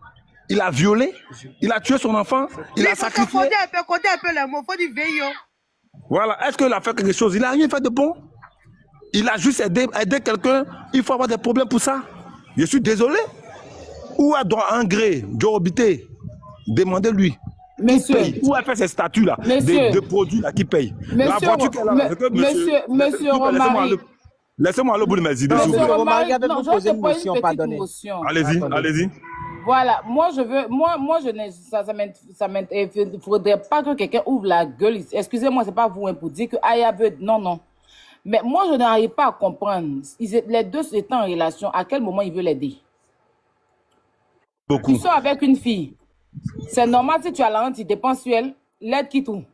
Il a violé? Il a tué son enfant? Il a sacrifié? Côté un peu les mots, faut dire veillon. Voilà, est-ce qu'il a fait quelque chose? Il n'a rien fait de bon. Il a juste aidé quelqu'un. Il faut avoir des problèmes pour ça. Je suis désolé. Où elle doit un gré, Jorobité? Demandez-lui. Monsieur. Où elle fait ces statuts-là, de produits là, qui payent? La voiture qu'elle a. Monsieur Romari. Laissez-moi aller au bout de mes idées. Monsieur Romari, vous poser une motion, pardonnez. Allez-y. Voilà, moi je n'ai, il faudrait pas que quelqu'un ouvre la gueule. Excusez-moi, c'est pas vous hein, pour dire que Aya veut, non. Mais moi je n'arrive pas à comprendre. Les deux étant en relation, à quel moment il veut l'aider? Beaucoup. Tu sors avec une fille. C'est normal si tu as la honte, il dépense sur elle, l'aide qui tout.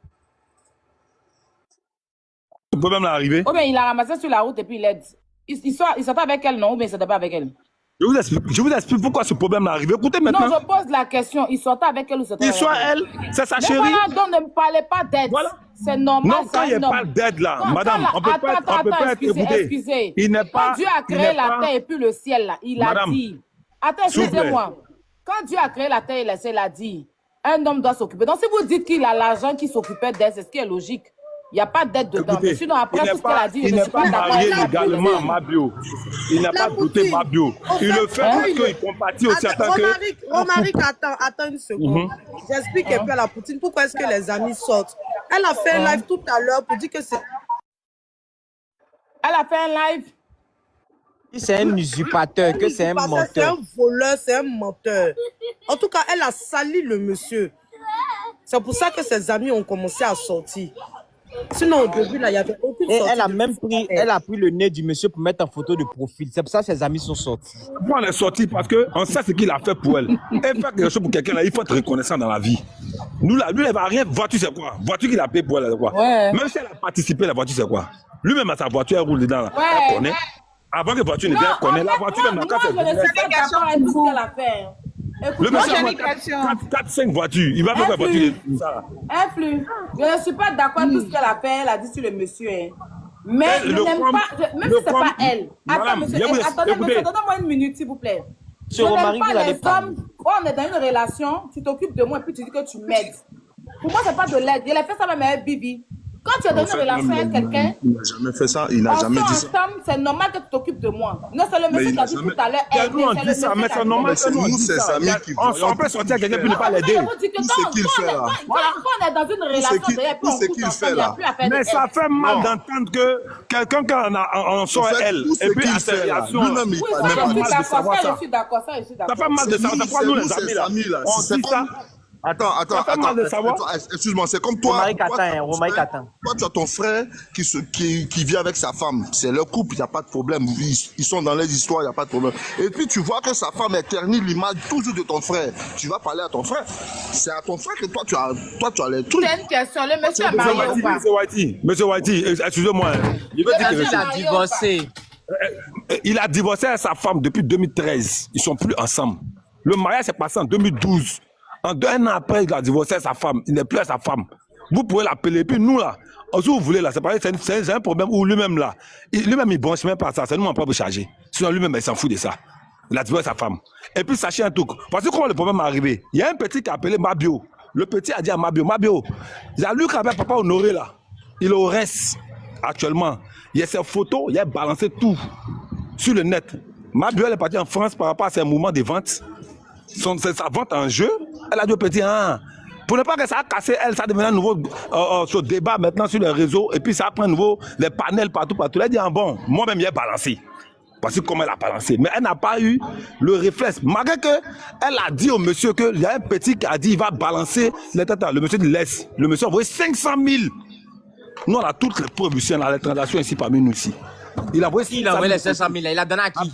Le problème là arrivé. Oh bien il a ramassé sur la route et puis il l'aide. Il sortait avec elle, non? Ou bien il sortait pas avec elle? Je vous explique pourquoi ce problème est arrivé. Écoutez maintenant. Non, je pose la question. Il sortait avec elle ou sortait avec elle? C'est sa chérie. Voilà, donc ne me parlez pas d'aide. Voilà. C'est normal. Non, quand il n'y a pas d'aide là, madame, on peut pas être écouté. Excusez. Il n'est pas. Quand Dieu a créé la terre et puis le ciel là, il a dit. Attends, excusez-moi. Quand Dieu a créé la terre et le ciel, il a dit, un homme doit s'occuper. Donc si vous dites qu'il a l'argent qui s'occupait d'elle, c'est ce qui est logique. Il n'y a pas d'aide dedans. Mais sinon, après tout ce qu'elle a dit, il n'est pas marié légalement, Mabio. Il n'a pas douté Mabio. Il le fait parce qu'il compatit aussi en tant que... Romaric, attends une seconde. J'explique un peu à la Poutine pourquoi est-ce que les amis sortent. Elle a fait un live tout à l'heure pour dire que c'est... Elle a fait un live. C'est un usurpateur, que c'est un menteur. C'est un voleur, c'est un menteur. En tout cas, elle a sali le monsieur. C'est pour ça que ses amis ont commencé à sortir. Sinon, au début, là, il n'y avait aucune Et sortie elle a de même tout pris, ça. elle a pris le nez du monsieur pour mettre en photo de profil. C'est pour ça que ses amis sont sortis. Pourquoi on est sorti? Parce qu'on sait ce qu'il a fait pour elle. Et faire quelque chose pour quelqu'un, là, il faut être reconnaissant dans la vie. Nous, là, lui, il va rien. Voiture, c'est quoi? Voiture qu'il a payé pour elle, c'est quoi? Ouais. Même si elle a participé, la voiture, c'est quoi? Lui-même, à sa voiture, elle roule dedans, là. Ouais. Elle connaît. Avant que la voiture ne vienne, elle connaît. La voiture, même, là, quand Moi, je ne c'est. suis pas d'accord avec tout ce qu'elle a fait. Écoute, Le moi, monsieur j'ai a une question. 4-5 voitures. Il va faire la voiture de ça. Influe. Je ne suis pas d'accord avec tout ce qu'elle a fait. Elle a dit sur le monsieur. Hein. Mais je Le n'aime com- pas, même le si ce n'est com- pas elle. Attends, Madame, monsieur, je vous laisse- attendez, écoutez. monsieur, donnez-moi une minute, s'il vous plaît. Je C'est au n'aime mari pas qu'il a les des femmes. hommes. Oh, on est dans une relation, tu t'occupes de moi et puis tu dis que tu m'aides. Pour moi, ce n'est pas de l'aide. Il a fait ça même avec Bibi. Quand tu es dans une relation avec quelqu'un, Il n'a jamais fait ça. Il n'a jamais dit ça. ensemble, c'est normal que tu t'occupes de moi. Non, c'est le Mais monsieur il qui a n'a dit jamais- tout à l'heure. Il y a aider, nous, on c'est dit le ça, monsieur mais qui a c'est dit. normal Mais que c'est nous, on nous, dit ses ça. amis qui On peut sortir quelqu'un puis ne pas l'aider. Je vous dis que Tout quand ce qu'il fait, là. on est dans une relation, qu'il- derrière, puis tout on ce couche qu'il ensemble, fait, il n'y a là. plus à faire de Mais ça aide. fait mal Non. d'entendre que quelqu'un, quand on sort En fait, elle, tout ce et puis qu'il à ses fait, là, réactions, lui-même, il Oui, parle ça, même je pas suis mal de d'accord, savoir ça, ça. je suis d'accord, ça, je suis Ça d'accord. fait mal de savoir. C'est quoi nous, les c'est amis, là? amis, là. On C'est dit comme- ça. Attends, Ça fait mal de savoir. excuse-moi, c'est comme toi. Romaric toi, attend, t'as hein, ton Romaric frère- attend. Toi, tu as ton frère qui vit avec sa femme. C'est leur couple, il n'y a pas de problème. Ils sont dans les histoires, il n'y a pas de problème. Et puis, tu vois que sa femme éternise l'image toujours de ton frère. Tu vas parler à ton frère. C'est à ton frère que toi, tu as les trucs. C'est une question, le monsieur est marié ou pas? Monsieur Whitey, excusez-moi. Il veut dire que Il a divorcé. il a divorcé avec sa femme depuis 2013. Ils sont plus ensemble. Le mariage s'est passé en 2012. Un an après, il a divorcé avec sa femme. Il n'est plus avec sa femme. Vous pouvez l'appeler. Puis nous, là, si vous voulez, là, c'est un problème où lui-même, là, lui-même, il branche même pas ça. C'est nous, on peut pas charger. Sinon, lui-même, il s'en fout de ça. Il a divorcé sa femme. Et puis, sachez un truc. Parce que comment le problème est arrivé? Il y a un petit qui a appelé Mabio. Le petit a dit à Mabio, il y a lui qui avait papa honoré, là. Il au reste, actuellement. Il y a ses photos, il a balancé tout sur le net. Mabio, elle est partie en France par rapport à ses mouvements de vente. Sa vente en jeu, elle a dit au petit, pour ne pas que ça a cassé elle, ça devenait un nouveau débat maintenant sur les réseaux, et puis ça a pris un nouveau, les panels partout. Elle a dit, bon, moi-même, j'ai balancé. Parce que comment elle a balancé. Mais elle n'a pas eu le réflexe. Malgré qu'elle a dit au monsieur qu'il y a un petit qui a dit, il va balancer les tatas. Le monsieur dit, laisse. Le monsieur a envoyé 500 000. Nous, on a toutes les preuves ici, on a les transactions ici parmi nous ici. Il a envoyé 500 000. Il a envoyé les 500 000, il a donné à qui?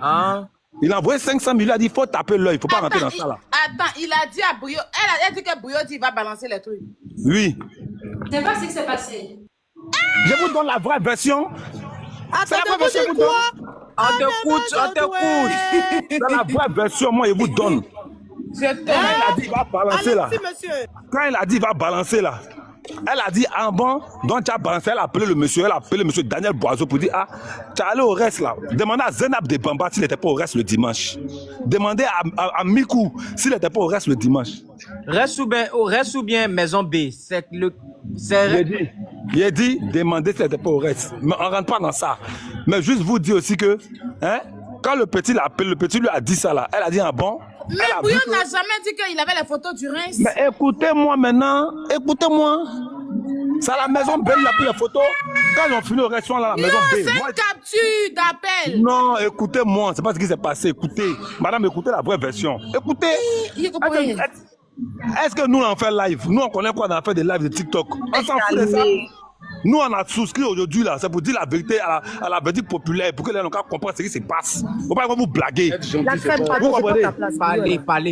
Hein? Il a envoyé 500 000, il a dit, il faut taper l'œil, il ne faut pas rentrer dans ça là. Attends, il a dit à Bouillot, elle a dit que Bouillot dit il va balancer les trucs. Oui. C'est pas ce qui s'est passé. Je vous donne la vraie version. C'est la vraie version que je vous donne. On t'écoute. C'est la vraie version, moi, je vous donne. Quand il a dit, il va balancer là. Quand il a dit, il va balancer là. Elle a dit, bon, donc tu as balancé, elle a appelé le monsieur, Daniel Boiseau pour dire, tu es allé au reste là. Demandez à Zenab de Bamba s'il n'était pas au reste le dimanche. Demandez à Mikou s'il n'était pas au reste le dimanche. Reste ou bien Maison B. Il a dit, demandez s'il n'était pas au reste. Mais on ne rentre pas dans ça. Mais juste vous dire aussi que, quand le petit l'a appelé, le petit lui a dit ça là, elle a dit, bon. Mais Bouillon n'a jamais dit qu'il avait les photos du Reims. Mais écoutez-moi maintenant, écoutez-moi. C'est à la maison B, il a pris les photos. Quand ils ont fini au restaurant, là, la maison B. C'est une capture d'appel. Non, écoutez-moi, c'est pas ce qui s'est passé. Écoutez, madame, écoutez la vraie version. Écoutez. Est-ce que nous, on fait live? Nous, on connaît quoi dans fait des lives de TikTok? On s'en fout de ça. Nous, on a souscrit aujourd'hui, là, c'est pour dire la vérité à la verdict populaire, pour que les gens comprennent ce qui se passe. Il ne faut pas vous blaguer.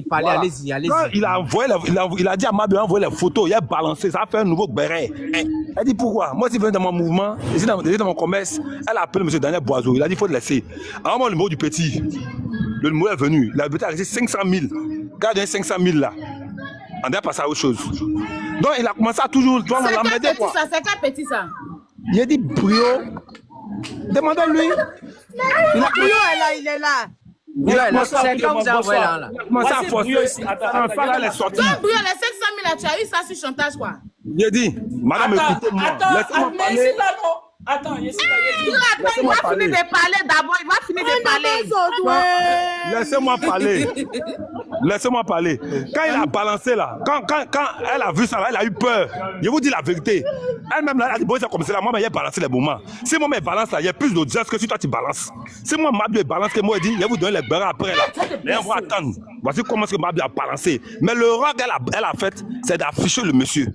Parlez, allez-y. Quand il a dit à Mabé, envoyer les photos, il a balancé, ça a fait un nouveau béret. Elle dit pourquoi? Moi, si je viens dans mon mouvement, ici dans mon commerce, elle a appelé M. Daniel Boiseau, il a dit il faut le laisser. À un moment, le mot du petit, le numéro est venu, il a reçu 500 000. Quand il a donné 500 000 là, on est passé à autre chose. Donc il a commencé à toujours, toi, on l'a emmerdé quoi. C'est quel petit ça? Il a dit Brio. Demandez-lui. Il est là. Il a commencé à forcer. Attends, les 500 000 là, tu as eu ça sur chantage quoi? Il a dit, madame, écoutez-moi. Laissez-moi parler. Attends, il va finir de parler d'abord, il va finir de parler. Laissez-moi parler. Laissez-moi parler. Quand il a balancé là, quand elle a vu ça là, elle a eu peur. Je vous dis la vérité. Elle-même là, elle a dit, bon, c'est comme ça, moi, mais il a balancé les moments. Si moi, je balance là, il y a plus d'audience que si toi, tu balances. Si moi, Mabio balance que moi, il dit, je vais vous donner les barres après là. Et on va attendre. Voici comment est-ce que Mabio a balancé. Mais le rock qu'elle a fait, c'est d'afficher le monsieur.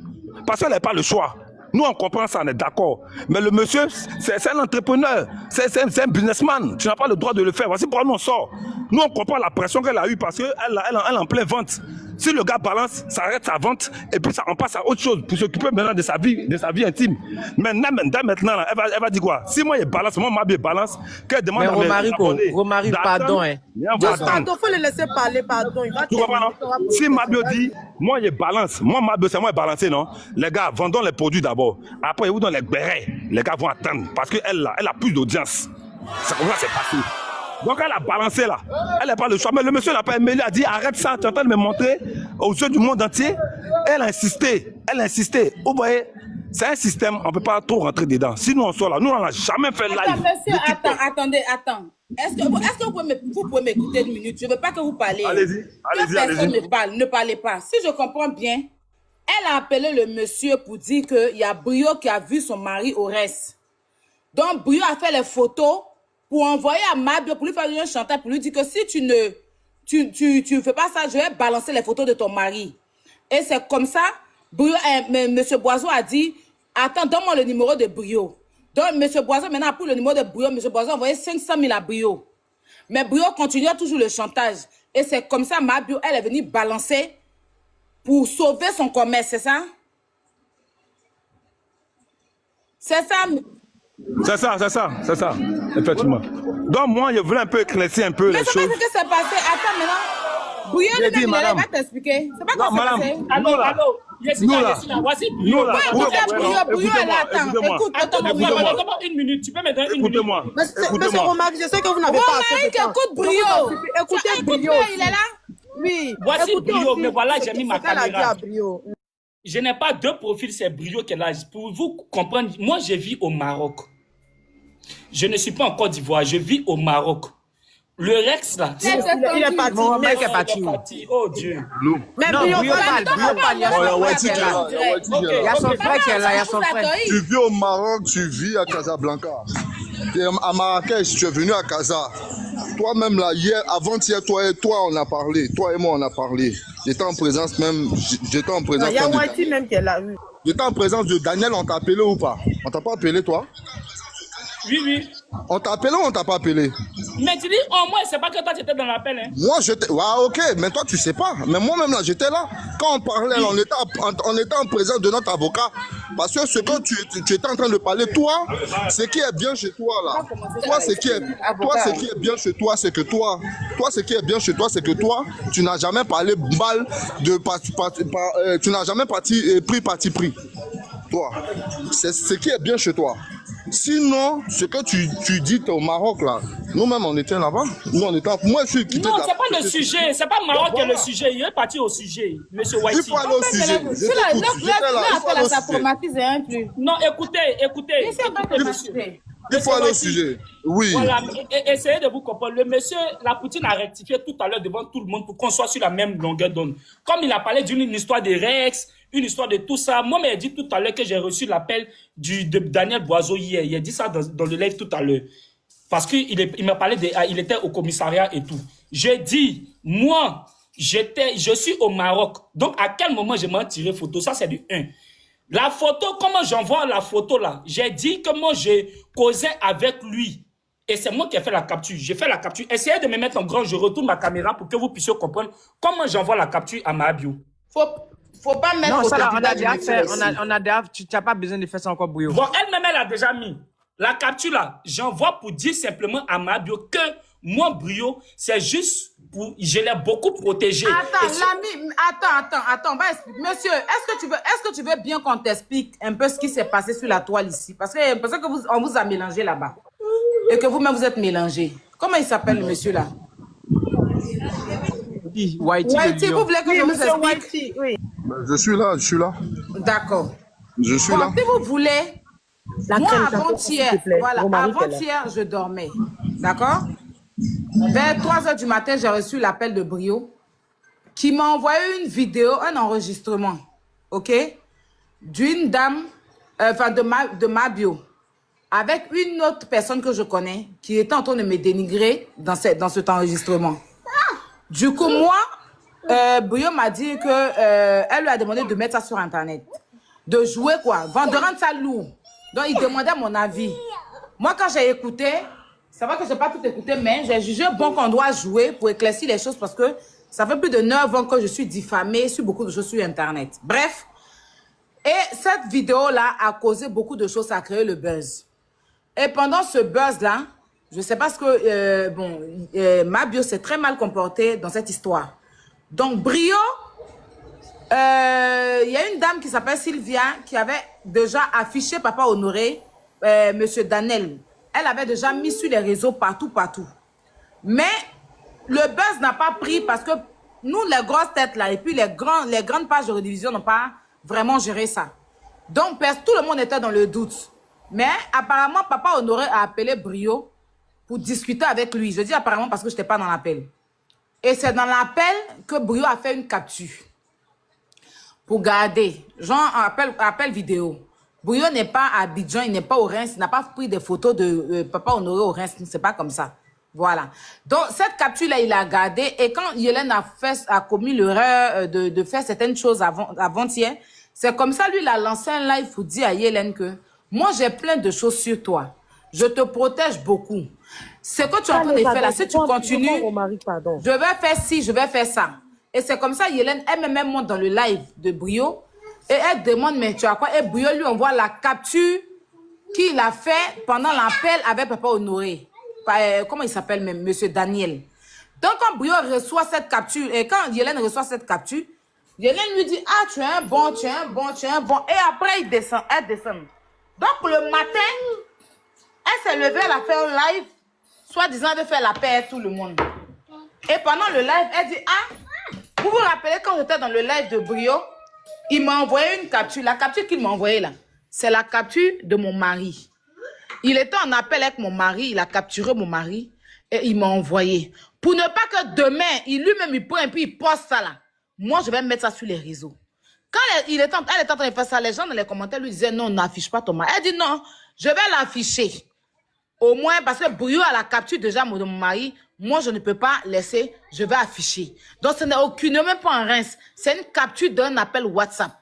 Parce qu'elle n'a pas le choix. Nous, on comprend ça, on est d'accord. Mais le monsieur, c'est un entrepreneur, c'est un businessman. Tu n'as pas le droit de le faire. Voici pourquoi nous, on sort. Nous, on comprend la pression qu'elle a eue parce qu'elle est en pleine vente. Si le gars balance, ça arrête sa vente et puis on passe à autre chose pour s'occuper maintenant de sa vie intime. Maintenant, là, elle va dire quoi? Si moi, il balance, moi, Mabio balance, qu'elle demande Mais à mes abonnés Romaric, pardon. Hein. Juste pardon, faut le laisser parler, pardon. Il va tu comprends, non? Si Mabio dit, moi, il balance, moi, Mabio, c'est moi, il balancé, non? Les gars, vendons les produits d'abord. Après, ils vous donnent les bérets. Les gars vont attendre parce qu'elle a plus d'audience. C'est comme ça, c'est passé. Donc elle a balancé là, elle n'a pas le choix. Mais le monsieur n'a pas aimé, il a dit arrête ça, tu es en train de me montrer aux yeux du monde entier. Elle a insisté. Vous voyez, c'est un système, on ne peut pas trop rentrer dedans. Si nous on sort là, nous on n'a jamais fait live. Attends, monsieur, attendez. Est-ce que vous pouvez m'écouter une minute? Je ne veux pas que vous parlez. Allez-y. Personne ne parle, ne parlez pas. Si je comprends bien, elle a appelé le monsieur pour dire qu'il y a Brio qui a vu son mari au reste. Donc Brio a fait les photos pour envoyer à Mabio, pour lui faire un chantage, pour lui dire que si tu ne fais pas ça, je vais balancer les photos de ton mari. Et c'est comme ça, Monsieur Boiseau a dit, attends, donne-moi le numéro de Brio. Donc, Monsieur Boiseau, maintenant, pour le numéro de Brio, Monsieur Boiseau a envoyé 500 000 à Brio. Mais Brio continue toujours le chantage. Et c'est comme ça, Mabio, elle est venue balancer pour sauver son commerce, c'est ça? C'est ça? C'est ça, effectivement. Donc moi, je voulais un peu éclaircir un peu les choses. Mais c'est pas ce qui s'est passé. Attends, maintenant. Bouillon, il va t'expliquer. C'est pas quoi ça s'est passé. Allô, Yessina, voici Bouillon. Bouillon, attends. Écoute, attends, une minute. Tu peux me donner une minute? Écoutez-moi. Monsieur Romaric, je sais que vous n'avez pas assez de temps. Écoute Bouillon. Écoutez Bouillon. Il est là? Oui. Voici Bouillon, mais voilà, j'ai mis ma caméra. Brio. Je n'ai pas deux profils, c'est Brio qui est là. Pour vous comprendre, moi, je vis au Maroc. Je ne suis pas en Côte d'Ivoire, je vis au Maroc. Le Rex, là... Il est parti. Mon mec est parti. Oh Dieu. Mais non, Brio parle. Il y a son frère qui est là. Il y a son frère. Tu vis au Maroc, tu vis à Casablanca. Tu es à Marrakech, tu es venu à Casa. Toi-même, là, hier, avant-hier, toi on a parlé. Toi et moi, on a parlé. J'étais en présence même. J'étais en présence. Il y a Wati même qui est là. J'étais en présence de Daniel, on t'a appelé ou pas? On t'a pas appelé, toi? Oui. On t'a appelé ou on t'a pas appelé? Mais tu dis, au moins, c'est pas que toi, tu étais dans l'appel. Hein. Moi, j'étais... Ouais, ok, mais toi, tu sais pas. Mais moi-même, là, j'étais là. Quand on parlait, on était en présence de notre avocat. Parce que ce que tu étais en train de parler, toi, ce qui est bien chez toi, là. Toi, ce qui est bien chez toi, c'est que toi, ce qui est bien chez toi, c'est que toi, tu n'as jamais parlé mal de... tu n'as jamais pris parti pris. Toi. C'est ce qui est bien chez toi. Sinon, ce que tu dis au Maroc, là, nous-mêmes, on était là-bas. Moi, je suis quitté. Non, c'est pas le sujet. C'est pas Maroc qui est le sujet. Il est parti au sujet, monsieur Whitey. Il faut aller au sujet. Non, écoutez. Il faut aller au sujet. Oui. Voilà, essayez de vous comprendre. Le monsieur, la Poutine a rectifié tout à l'heure devant tout le monde pour qu'on soit sur la même longueur d'onde. Comme il a parlé d'une histoire de Rex, une histoire de tout ça. Moi, il a dit tout à l'heure que j'ai reçu l'appel de Daniel Boiseau hier. Il a dit ça dans le live tout à l'heure. Parce qu'il m'a parlé il était au commissariat et tout. J'ai dit, moi, je suis au Maroc. Donc, à quel moment je m'en tiré photo? Ça, c'est du 1. La photo, comment j'envoie la photo là? J'ai dit que moi, j'ai causé avec lui. Et c'est moi qui ai fait la capture. J'ai fait la capture. Essayez de me mettre en grand, je retourne ma caméra pour que vous puissiez comprendre comment j'envoie la capture à Mabio. Faut pas mettre... Non, ça là, on a déjà fait. Tu n'as pas besoin de faire ça encore, Bouillon. Bon, elle-même, elle a déjà mis. La capture là, j'envoie pour dire simplement à Mabio que moi, Brio, c'est juste pour... Je l'ai beaucoup protégé. Attends, l'ami, attends, on va expliquer. Monsieur, est-ce que tu veux bien qu'on t'explique un peu ce qui s'est passé sur la toile ici? Parce que on vous a mélangé là-bas. Et que vous-même, vous êtes mélangé. Comment il s'appelle, le monsieur là? Whitey, vous voulez que je vous explique? Oui. Je suis là. D'accord. Je suis là. Si vous voulez... Moi, avant-hier, je dormais. D'accord? Vers 3 h du matin, j'ai reçu l'appel de Brio qui m'a envoyé une vidéo, un enregistrement, ok? D'une dame, de Mabio, avec une autre personne que je connais qui était en train de me dénigrer dans cet enregistrement. Du coup, moi, Brio m'a dit qu'elle lui a demandé de mettre ça sur Internet. de jouer quoi, de rendre ça lourd. Donc il demandait mon avis. Moi quand j'ai écouté, c'est vrai que je n'ai pas tout écouté, mais j'ai jugé bon qu'on doit jouer pour éclaircir les choses parce que ça fait plus de 9 ans que je suis diffamée sur beaucoup de choses sur Internet. Bref, et cette vidéo-là a causé beaucoup de choses, ça a créé le buzz. Et pendant ce buzz-là, je ne sais pas ce que... Mabio s'est très mal comporté dans cette histoire. Donc, Brio, il y a une dame qui s'appelle Sylvia qui avait déjà affiché Papa Honoré, Monsieur Daniel. Elle avait déjà mis sur les réseaux partout. Mais le buzz n'a pas pris parce que nous, les grosses têtes là, et puis les grandes pages de rediffusion n'ont pas vraiment géré ça. Donc, tout le monde était dans le doute. Mais apparemment, Papa Honoré a appelé Brio pour discuter avec lui. Je dis apparemment parce que je n'étais pas dans l'appel. Et c'est dans l'appel que Brio a fait une capture. Pour garder. Genre, appel vidéo. Brio n'est pas à Abidjan, il n'est pas au Reims, il n'a pas pris des photos de Papa Honoré au Reims, c'est pas comme ça. Voilà. Donc, cette capture-là, il a gardé. Et quand Yélène a commis l'erreur de faire certaines choses avant-hier, c'est comme ça, lui, il a lancé un live pour dire à Yélène que moi, j'ai plein de choses sur toi. Je te protège beaucoup. Ce que tu es en train de faire là, si tu continues, je vais faire ci, je vais faire ça. Et c'est comme ça, Yélène, elle-même monte dans le live de Brio et elle demande, mais tu as quoi? Et Brio lui envoie la capture qu'il a fait pendant l'appel avec Papa Honoré. Comment il s'appelle même? Monsieur Daniel. Donc, quand Brio reçoit cette capture, et quand Yélène reçoit cette capture, Yélène lui dit, ah, tu es un bon. Et après, elle descend. Donc, le matin, elle s'est levée, elle a fait un live, soi-disant de faire la paix à tout le monde. Et pendant le live, elle dit, ah, vous vous rappelez quand j'étais dans le live de Brio, il m'a envoyé une capture. La capture qu'il m'a envoyée là, c'est la capture de mon mari. Il était en appel avec mon mari, il a capturé mon mari et il m'a envoyé. Pour ne pas que demain, lui-même il prend et puis il poste ça là. Moi, je vais mettre ça sur les réseaux. Quand elle était en train de faire ça, les gens dans les commentaires lui disaient non, n'affiche pas ton mari. Elle dit non, je vais l'afficher. Au moins, parce que Brio a la capture déjà de mon mari, moi, je ne peux pas laisser, je vais afficher. Donc, ce n'est aucunement même pas un rince. C'est une capture d'un appel WhatsApp.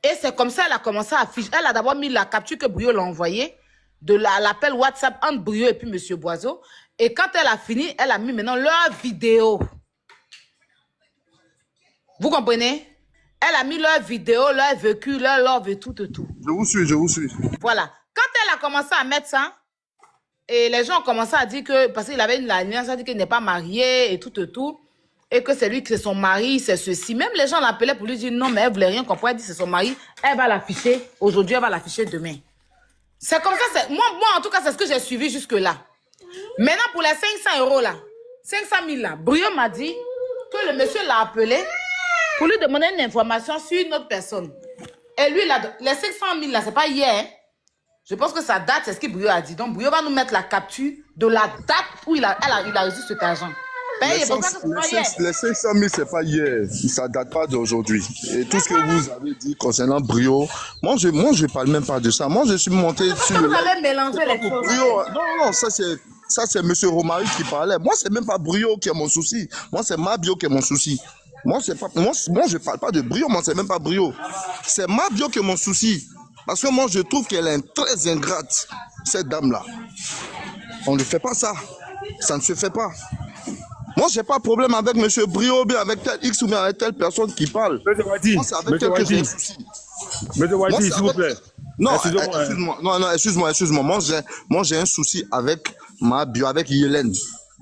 Et c'est comme ça qu'elle a commencé à afficher. Elle a d'abord mis la capture que Brio l'a envoyée, de l'appel WhatsApp entre Brio et puis M. Boiseau. Et quand elle a fini, elle a mis maintenant leur vidéo. Vous comprenez? Elle a mis leur vidéo, leur vécu, leur love et tout. Je vous suis. Voilà. Quand elle a commencé à mettre ça, et les gens ont commencé à dire que, parce qu'il avait une alliance, ça dit qu'il n'est pas marié et tout, et que c'est lui qui est son mari, c'est ceci. Même les gens l'appelaient pour lui dire non, mais elle voulait rien comprendre, elle dit c'est son mari, elle va l'afficher aujourd'hui, elle va l'afficher demain. C'est comme ça, moi en tout cas, c'est ce que j'ai suivi jusque-là. Maintenant, pour les 500 € là, 500 000 là, Brio m'a dit que le monsieur l'a appelé pour lui demander une information sur une autre personne. Et lui, les 500 000 là, c'est pas hier, hein? Je pense que ça date, c'est ce que Brio a dit. Donc, Brio va nous mettre la capture de la date où il a reçu cet argent. Les 500 000, c'est pas hier. Ça date pas d'aujourd'hui. Et tout ce que vous avez dit concernant Brio, moi, je parle même pas de ça. Moi, je suis monté sur le... Vous avez mélangé les choses. Brio, non, ça, c'est M. Romary qui parlait. Moi, c'est même pas Brio qui est mon souci. Moi, c'est Mabio qui est mon souci. Moi, je parle pas de Brio. Moi, c'est même pas Brio. C'est Mabio qui est mon souci. Parce que moi, je trouve qu'elle est très ingrate, cette dame-là. On ne fait pas ça. Ça ne se fait pas. Moi, je n'ai pas de problème avec M. Brio, bien avec tel X ou bien avec telle personne qui parle. Moi, c'est avec elle que j'ai un souci. M. Wadi, s'il vous plaît. Non, excuse-moi. Moi, j'ai un souci avec Mabio, avec Yélène.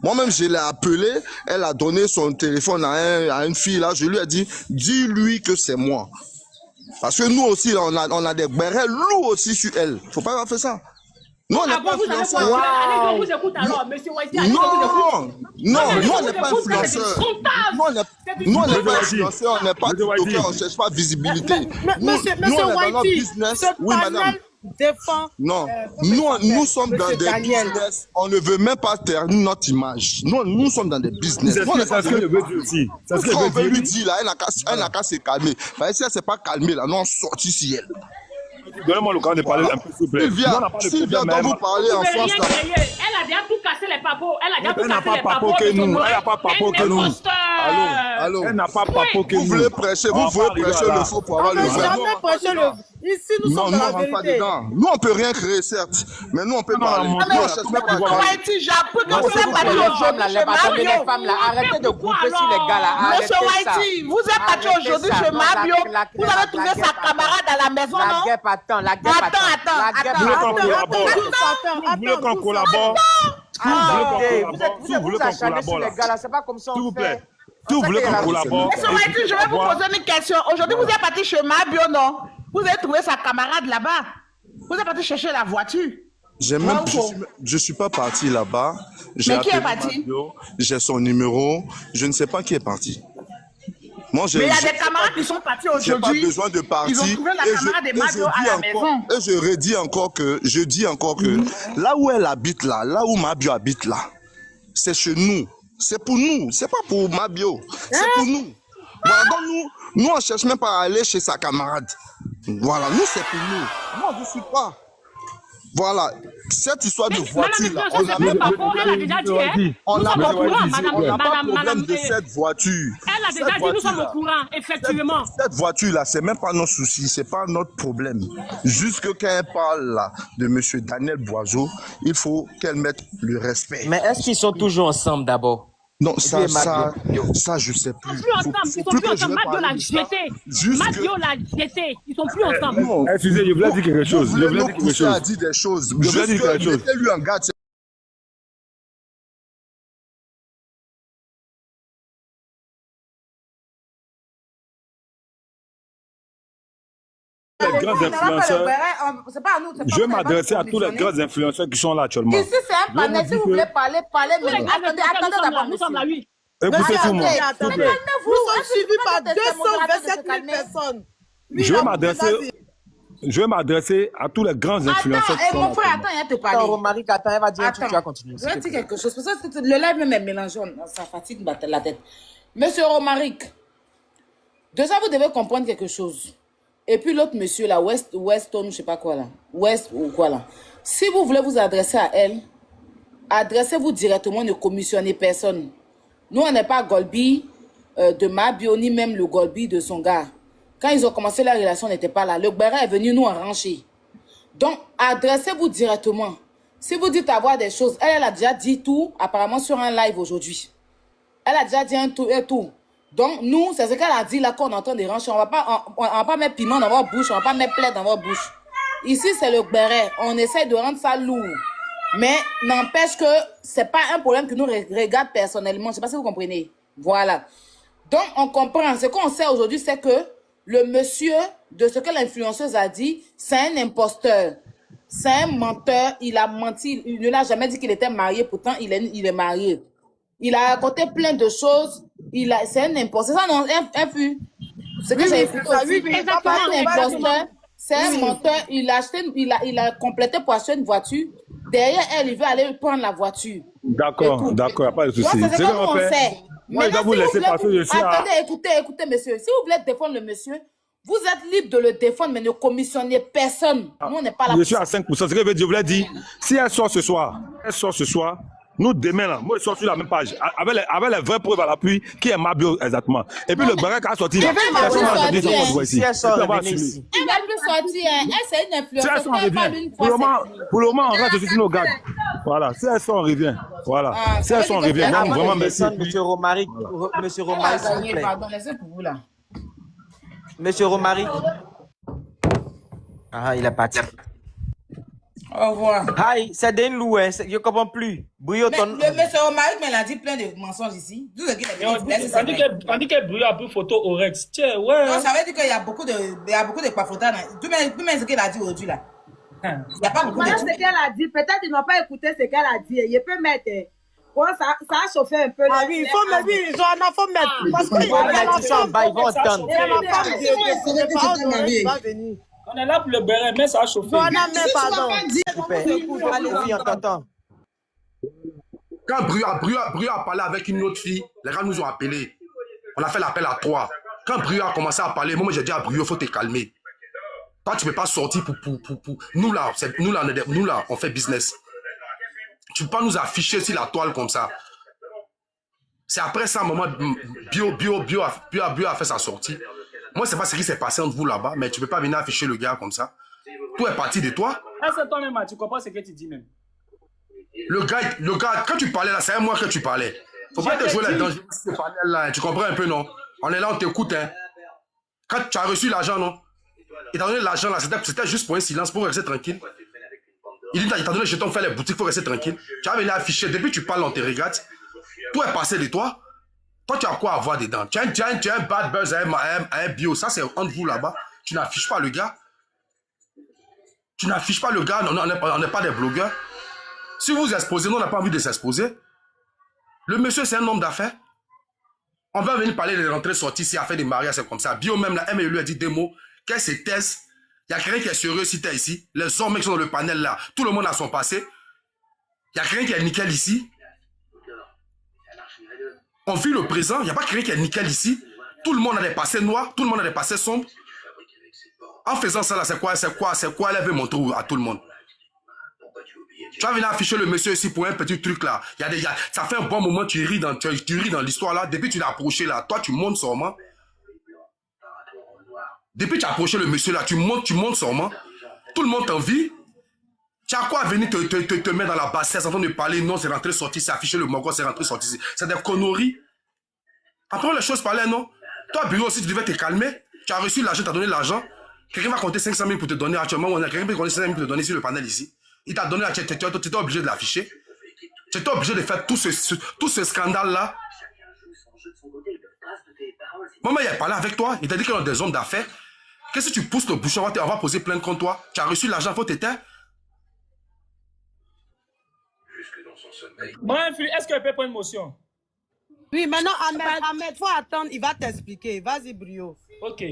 Moi-même, je l'ai appelé, elle a donné son téléphone à une fille, là, je lui ai dit, dis-lui que c'est moi. Parce que nous aussi, on a des bérets lourds aussi sur elle. Faut pas avoir fait ça. Nous, on n'est pas influenceurs. Allez, je vous écoute alors, monsieur Wadi. Non, nous, on n'est pas influenceurs. Nous, on n'est pas influenceurs, on n'est pas TikTokers, on ne cherche pas visibilité. Monsieur Wadi, ce panel défend... Non, nous sommes dans des business. On ne veut même pas ternir notre image. Nous sommes dans des business. C'est ce que je veux dire aussi. C'est ce que je veux lui dire là, elle n'a qu'à se calmer. Mais si elle ne s'est pas calmée là, nous on sortit si elle. Donnez-moi le cas de parler un peu, s'il vous plaît. Sylvia, quand vous parlez en France là. Elle a déjà tout cassé les papos. Elle a déjà tout cassé les papos. Elle n'a pas papot que nous. Elle n'a pas papot que nous. Allô. Elle n'a pas papo que Vous voulez prêcher, vous voulez prêcher le faux pour avoir le vrai. Jamais prêcher le... Ici, nous sommes dans la rentre pas vérité. dedans. Nous, on peut rien créer, certes, mais nous, on peut parler. Vous êtes battu aujourd'hui chez Mabio. Vous avez trouvé sa camarade à la maison, non? Attends. Vous voulez qu'on collabore? Vous acharnez sur les gars là, c'est pas comme ça. S'il vous plaît. Si vous voulez qu'on collabore. Je vais vous poser une question. Aujourd'hui, vous êtes parti chez Mabio, non? Vous avez trouvé sa camarade là-bas. Vous êtes parti chercher la voiture. Je suis pas parti là-bas. Mais qui est parti? J'ai son numéro. Je ne sais pas qui est parti. Moi, mais il y a des camarades qui sont partis aujourd'hui. J'ai pas besoin de partir. Ils ont trouvé la camarade de Mabio à la maison. Et je redis encore que, là où elle habite là où Mabio habite là, c'est chez nous. C'est pour nous. C'est pas pour Mabio. C'est pour nous. Voilà, donc nous, on cherche même pas à aller chez sa camarade. Voilà, nous, c'est pour nous. Moi, je suis pas. Voilà, cette histoire de voiture là, on n'a pas de problème de cette voiture. Elle a déjà dit, nous sommes au courant, effectivement. Cette voiture là, c'est même pas notre souci, c'est pas notre problème. Jusque quand elle parle là de monsieur Daniel Boiseau, il faut qu'elle mette le respect. Mais est-ce qu'ils sont toujours ensemble d'abord? Non, ça, je sais plus. Ils sont plus ensemble. Mabio l'a jeté. Mabio l'a jeté. Ils sont plus ensemble. Non, excusez, je voulais dire quelque chose. Je voulais dire quelque chose. Je voulais dire quelque chose. Mettez-lui en garde. Les grands influenceurs, je vais m'adresser à tous les grands influenceurs qui sont là actuellement. Ici, c'est un panel. Si vous voulez parler, mais attendez d'abord. Nous sommes là, oui. Écoutez tout le monde. Nous sommes suivis par 227 000 personnes. Je vais m'adresser à tous les grands influenceurs qui sont là. Mon frère, attends, il va te parler. Romaric, attends, elle va dire un truc, tu vas continuer. Je vais dire quelque chose. Parce que le live même est mélangeant. Ça fatigue la tête. Monsieur Romaric, déjà, vous devez comprendre quelque chose. Et puis l'autre monsieur là, Weston, je sais pas quoi là. West ou quoi là. Si vous voulez vous adresser à elle, adressez-vous directement, ne commissionnez personne. Nous, on n'est pas Golby de Mabio, ni même le Golby de son gars. Quand ils ont commencé la relation, on n'était pas là. Le Gbera est venu nous arranger. Donc, adressez-vous directement. Si vous dites avoir des choses, elle a déjà dit tout, apparemment sur un live aujourd'hui. Elle a déjà dit un tout. Donc, nous, c'est ce qu'elle a dit là qu'on entend des ranchers. On va pas mettre piment dans votre bouche, on va pas mettre plaid dans votre bouche. Ici, c'est le Gbera. On essaie de rendre ça lourd. Mais n'empêche que c'est pas un problème que nous regarde personnellement. Je sais pas si vous comprenez. Voilà. Donc, on comprend. Ce qu'on sait aujourd'hui, c'est que le monsieur, de ce que l'influenceuse a dit, c'est un imposteur. C'est un menteur. Il a menti. Il ne l'a jamais dit qu'il était marié. Pourtant, il est marié. Il a raconté plein de choses. C'est un imposteur. C'est ça, non? Un pu. Ce que j'ai écouté aussi. C'est un imposteur. C'est un menteur. Il a complété pour acheter une voiture. Derrière elle, il veut aller prendre la voiture. D'accord, il n'y a pas de souci. C'est ce qu'on fait. Moi, je dois vous laisser parce que je suis Attendez, écoutez, monsieur. Si vous voulez défendre le monsieur, vous êtes libre de le défendre, mais ne commissionnez personne. Nous, on n'est pas là. Je suis à 5%. Ce que je voulais dire, si elle sort ce soir, nous, demain, là, moi, je sors sur la même page, avec les vraies preuves à l'appui, qui est Mabio exactement. Et puis le Gbera qui a sorti là, personne n'a sorti son compte ici. Elle va plus sortir, elle, c'est une influenceuse. Pour le moment, on reste sur nos gardes. Voilà, si elles sont, on revient. Voilà, si elles sont, on revient. Non, vraiment, merci. Monsieur Romaric, s'il vous plaît. Pardon, laissez pour vous là. Monsieur Romaric. Ah, il est parti. Au revoir. Hi, c'est Denlou, hein. Je ne comprends plus. Le monsieur Romaric, mais il a dit plein de mensonges ici. Tandis que Brouillot a pris photo au Rex. Tiens, ouais. Non, ça veut dire qu'il y a beaucoup de pafotas. Tout même ce qu'elle a dit aujourd'hui là. Il n'y a pas beaucoup de ce qu'elle a dit. Peut-être qu'ils n'ont pas écouté ce qu'elle a dit. Il peut mettre. Ouais, ça a chauffé un peu. Ah oui, il faut mettre. Il faut mettre. Parce que on est là pour le béret, mais ça a chauffé. Pardon. Allez-y, on t'entend. Quand Brouillot a parlé avec une autre fille, les gars nous ont appelés. On a fait l'appel à 3. Quand Brouillot a commencé à parler, moi j'ai dit à Brouillot, il faut te calmer. Toi, tu ne peux pas sortir pour... Nous là, on fait business. Tu ne peux pas nous afficher sur la toile comme ça. C'est après ça, maman, Bio a fait sa sortie. Moi, je ne sais pas ce qui s'est passé entre vous là-bas, mais tu ne peux pas venir afficher le gars comme ça. Tout est parti de toi. Est-ce que toi-même, tu comprends ce que tu dis même? Le gars, quand tu parlais là, c'est à moi que tu parlais. Faut pas te jouer là-dedans. Tu comprends un peu, non? On est là, on t'écoute, hein. Quand tu as reçu l'argent, non? Il t'a donné l'argent là, c'était juste pour un silence, pour rester tranquille. Il t'a donné le jeton pour faire les boutiques, pour rester tranquille. Tu as venu afficher, depuis que tu parles, on te regarde. Tout est passé de toi. Toi, tu as quoi à voir dedans? Tu as un bad buzz à un bio. Ça, c'est entre vous là-bas. Tu n'affiches pas le gars. Tu n'affiches pas le gars. On n'est pas des blogueurs. Si vous vous exposez, nous, on n'a pas envie de s'exposer. Le monsieur, c'est un homme d'affaires. On va venir parler des rentrées-sorties, s'il a fait des mariages, c'est comme ça. Bio, même là, elle lui a dit des mots. Qu'elle se taise. Il n'y a quelqu'un qui est sérieux si tu es ici. Les hommes qui sont dans le panel là, tout le monde a son passé. Il n'y a quelqu'un qui est nickel ici. On vit le présent, il n'y a pas quelqu'un qui est nickel ici. Tout le monde a des passés noirs, tout le monde a des passés sombres. En faisant ça là, c'est quoi elle veut montrer à tout le monde? Tu vas venir afficher le monsieur ici pour un petit truc là. Ça fait un bon moment, tu ris dans l'histoire là. Depuis que tu l'as approché là, toi tu montes sûrement. Depuis que tu as approché le monsieur là, tu montes sûrement. Tout le monde t'envie. Tu as quoi à venir te mettre dans la bassesse en train de parler? Non, c'est rentré, sorti, c'est affiché le mogo, c'est rentré, sorti. C'est des conneries. Après les choses parlaient, non? Toi, Bruno aussi, tu devais te calmer. Tu as reçu l'argent, tu as donné l'argent. Quelqu'un va compter 500 000 pour te donner actuellement. On a quelqu'un qui va compter 500 000 pour te donner sur le panel ici. Il t'a donné, tu étais obligé de l'afficher. Tu étais obligé de faire tout ce scandale-là. Maman, il a parlé avec toi. Il t'a dit qu'il y a des hommes d'affaires. Qu'est-ce que tu pousses le bouchon? On va poser plainte contre toi. Tu as reçu l'argent, il faut t'éteindre. Bref, est-ce qu'elle peut prendre une motion? Oui, maintenant, Ahmed, faut attendre, il va t'expliquer. Vas-y, Brio. Ok.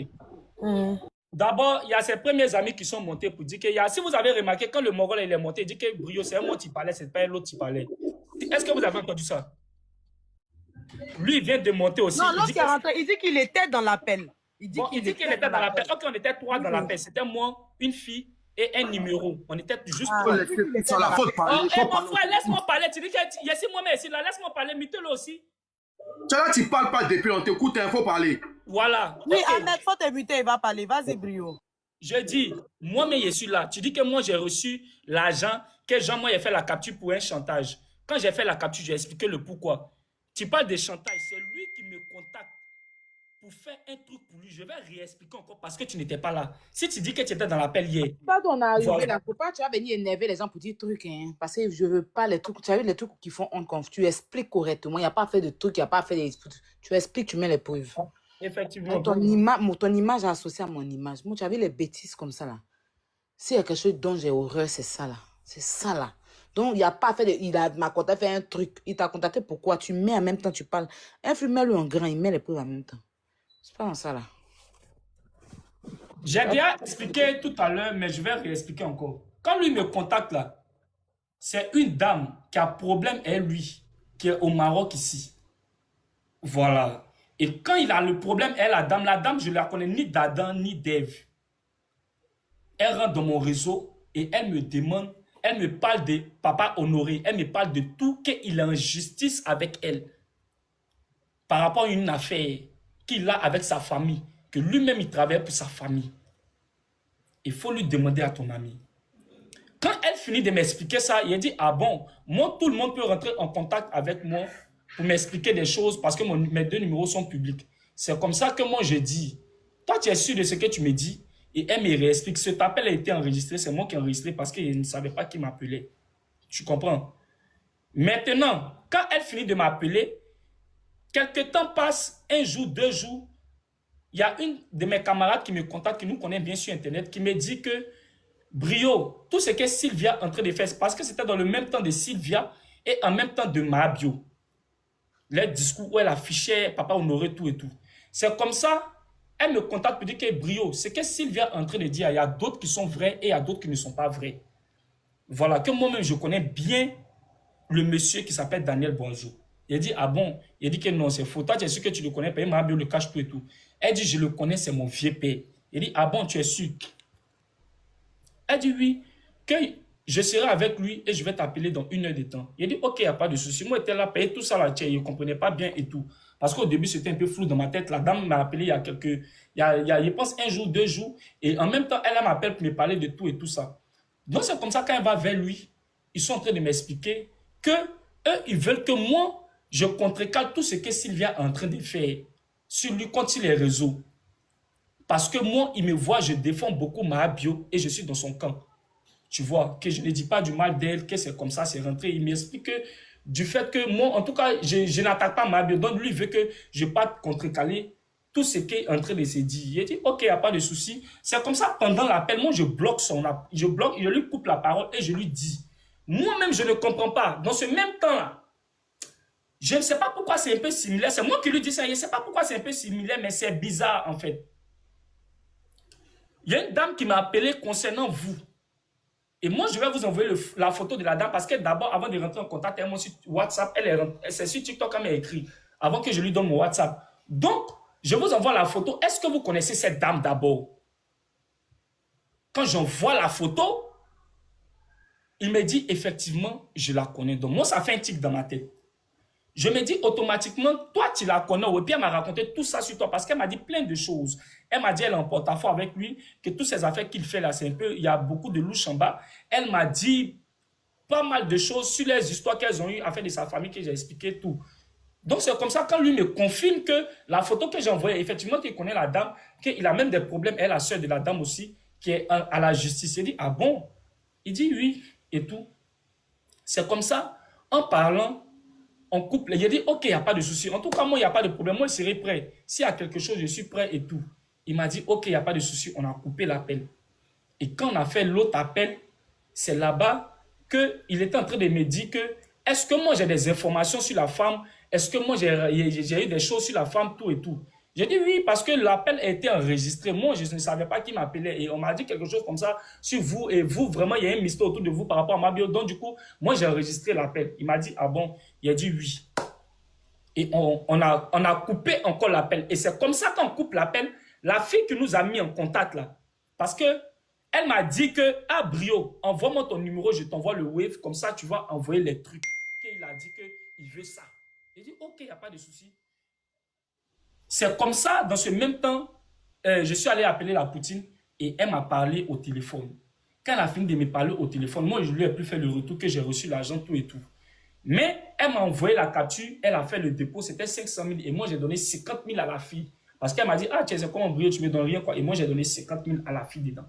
D'abord, il y a ses premiers amis qui sont montés pour dire que, si vous avez remarqué, quand le Mogol il est monté, il dit que Brio, c'est un mot qui parlait, c'est pas l'autre qui parlait. Est-ce que vous avez entendu ça? Lui, il vient de monter aussi. Non, l'autre qui est rentré, il dit qu'il était dans l'appel. Il dit qu'il était dans l'appel. Ok, on était 3 dans l'appel. C'était moi, une fille et un numéro. On était juste 3. C'est la faute parler. Mon frère, laisse-moi parler. Tu dis qu'il y a si moi-même ici, là, laisse-moi parler. Mettez-le aussi. Là, tu parles pas depuis, on t'écoute, il faut parler. Voilà. Oui, Ahmed, faut te muter, il va parler. Vas-y, Brio. Je dis, moi-même, je suis là. Tu dis que moi, j'ai reçu l'argent, que Jean, moi, j'ai fait la capture pour un chantage. Quand j'ai fait la capture, j'ai expliqué le pourquoi. Tu parles de chantage, c'est lui qui me contacte pour faire un truc pour lui. Je vais réexpliquer encore parce que tu n'étais pas là. Si tu dis que tu étais dans l'appel hier. Quand on a arrivé là, faut pas, tu vas venir énerver les gens pour dire trucs, hein, parce que je veux pas les trucs. Tu as vu les trucs qui font honte quand tu expliques correctement. Il n'y a pas fait de trucs, il n'y a pas fait des. Tu expliques, tu mets les preuves. Effectivement. Ton image associée à mon image. Moi, tu as vu les bêtises comme ça là. S'il y a quelque chose dont j'ai horreur, c'est ça là. C'est ça là. Donc, il n'y a pas fait de. Il m'a contacté, fait un truc. Il t'a contacté pourquoi? Tu mets en même temps, tu parles. Un film, mets-le en grand, il met les preuves en même temps. C'est pas dans ça là. J'ai déjà expliqué tout à l'heure, mais je vais réexpliquer encore. Quand lui me contacte là, c'est une dame qui a problème et lui, qui est au Maroc ici. Voilà. Et quand il a le problème, la dame, je ne la connais ni d'Adam ni d'Ève. Elle rentre dans mon réseau et elle me demande, elle me parle de Papa Honoré, elle me parle de tout qu'il est en justice avec elle. Par rapport à une affaire qu'il a avec sa famille, que lui-même il travaille pour sa famille. Il faut lui demander à ton ami. Quand elle finit de m'expliquer ça, il a dit, ah bon, moi tout le monde peut rentrer en contact avec moi pour m'expliquer des choses parce que mes 2 numéros sont publics. C'est comme ça que moi je dis, toi tu es sûr de ce que tu me dis et elle me réexplique. Cet appel a été enregistré, c'est moi qui ai enregistré parce qu'il ne savait pas qui m'appelait. Tu comprends? Maintenant, quand elle finit de m'appeler, quelques temps passe, 1 jour, 2 jours, il y a une de mes camarades qui me contacte, qui nous connaît bien sur Internet, qui me dit que Brio, tout ce que Sylvia est en train de faire, parce que c'était dans le même temps de Sylvia et en même temps de Mabio. Les discours où elle affichait Papa Honoré, tout et tout. C'est comme ça, elle me contacte pour dire que Brio, ce que Sylvia est en train de dire, il y a d'autres qui sont vrais et il y a d'autres qui ne sont pas vrais. Voilà, que moi-même je connais bien le monsieur qui s'appelle Daniel Bonjour. Il dit, ah bon? Il dit que non, c'est faux. Toi, tu es sûr que tu le connais, mais Mabio le cache tout et tout. Elle dit, je le connais, c'est mon vieux père. Il dit, ah bon, tu es sûr? Elle dit oui, que je serai avec lui et je vais t'appeler dans 1 heure de temps. Il a dit, ok, il n'y a pas de souci. Moi, j'étais là, payé tout ça là, il ne comprenait pas bien et tout. Parce qu'au début, c'était un peu flou dans ma tête. La dame m'a appelé il y a je pense, 1 jour, 2 jours. Et en même temps, elle m'appelle pour me parler de tout et tout ça. Donc, c'est comme ça, quand elle va vers lui, ils sont en train de m'expliquer que eux, ils veulent que moi, je contrecale tout ce que Sylvia est en train de faire sur lui contre les réseaux. Parce que moi, il me voit, je défends beaucoup ma bio et je suis dans son camp. Tu vois, que je ne dis pas du mal d'elle, que c'est comme ça, c'est rentré. Il m'explique que du fait que moi, en tout cas, je n'attaque pas ma bio. Donc, lui, il veut que je parte contrecaler tout ce qui est en train de se dire. Il dit, ok, il n'y a pas de souci. C'est comme ça, pendant l'appel, moi, je bloque je lui coupe la parole et je lui dis. Moi-même, je ne comprends pas. Dans ce même temps-là, je ne sais pas pourquoi c'est un peu similaire. C'est moi qui lui dis ça. Je ne sais pas pourquoi c'est un peu similaire, mais c'est bizarre, en fait. Il y a une dame qui m'a appelé concernant vous. Et moi, je vais vous envoyer la photo de la dame parce que d'abord, avant de rentrer en contact avec moi sur WhatsApp, c'est sur TikTok qu'elle m'a écrit avant que je lui donne mon WhatsApp. Donc, je vous envoie la photo. Est-ce que vous connaissez cette dame d'abord? Quand j'envoie la photo, il me dit effectivement, je la connais. Donc, moi, ça fait un tic dans ma tête. Je me dis automatiquement, toi, tu la connais. Et puis, elle m'a raconté tout ça sur toi parce qu'elle m'a dit plein de choses. Elle m'a dit, elle est en porte-à-faux avec lui, que toutes ces affaires qu'il fait là, c'est un peu, il y a beaucoup de louches en bas. Elle m'a dit pas mal de choses sur les histoires qu'elles ont eues à faire de sa famille, que j'ai expliqué tout. Donc, c'est comme ça, quand lui me confirme que la photo que j'ai envoyée, effectivement, qu'il connaît la dame, qu'il a même des problèmes, elle, la soeur de la dame aussi, qui est à la justice. Il dit, ah bon? Il dit oui, et tout. C'est comme ça, en parlant, on coupe. Il a dit, ok, il n'y a pas de souci. En tout cas, moi, il n'y a pas de problème. Moi, je serai prêt. S'il y a quelque chose, je suis prêt et tout. Il m'a dit, ok, il n'y a pas de souci. On a coupé l'appel. Et quand on a fait l'autre appel, c'est là-bas qu'il était en train de me dire que, est-ce que moi, j'ai des informations sur la femme? Est-ce que moi, j'ai eu des choses sur la femme, tout et tout? J'ai dit oui, parce que l'appel a été enregistré. Moi, je ne savais pas qui m'appelait. Et on m'a dit quelque chose comme ça sur vous. Et vous, vraiment, il y a un mystère autour de vous par rapport à ma bio. Donc, du coup, moi, j'ai enregistré l'appel. Il m'a dit, ah bon? Il a dit oui. Et on a coupé encore l'appel. Et c'est comme ça qu'on coupe l'appel. La fille qui nous a mis en contact là. Parce que elle m'a dit que, ah, Brio, envoie-moi ton numéro, je t'envoie le wave. Comme ça, tu vas envoyer les trucs. Il a dit qu'il veut ça. J'ai dit, ok, il n'y a pas de souci. C'est comme ça, dans ce même temps, je suis allé appeler la Poutine et elle m'a parlé au téléphone. Quand elle a fini de me parler au téléphone, moi, je lui ai plus fait le retour que j'ai reçu l'argent, tout et tout. Mais elle m'a envoyé la capture, elle a fait le dépôt, c'était 500 000 et moi, j'ai donné 50 000 à la fille. Parce qu'elle m'a dit, ah, tu sais comment, Brio, tu me donnes rien, quoi. Et moi, j'ai donné 50 000 à la fille dedans.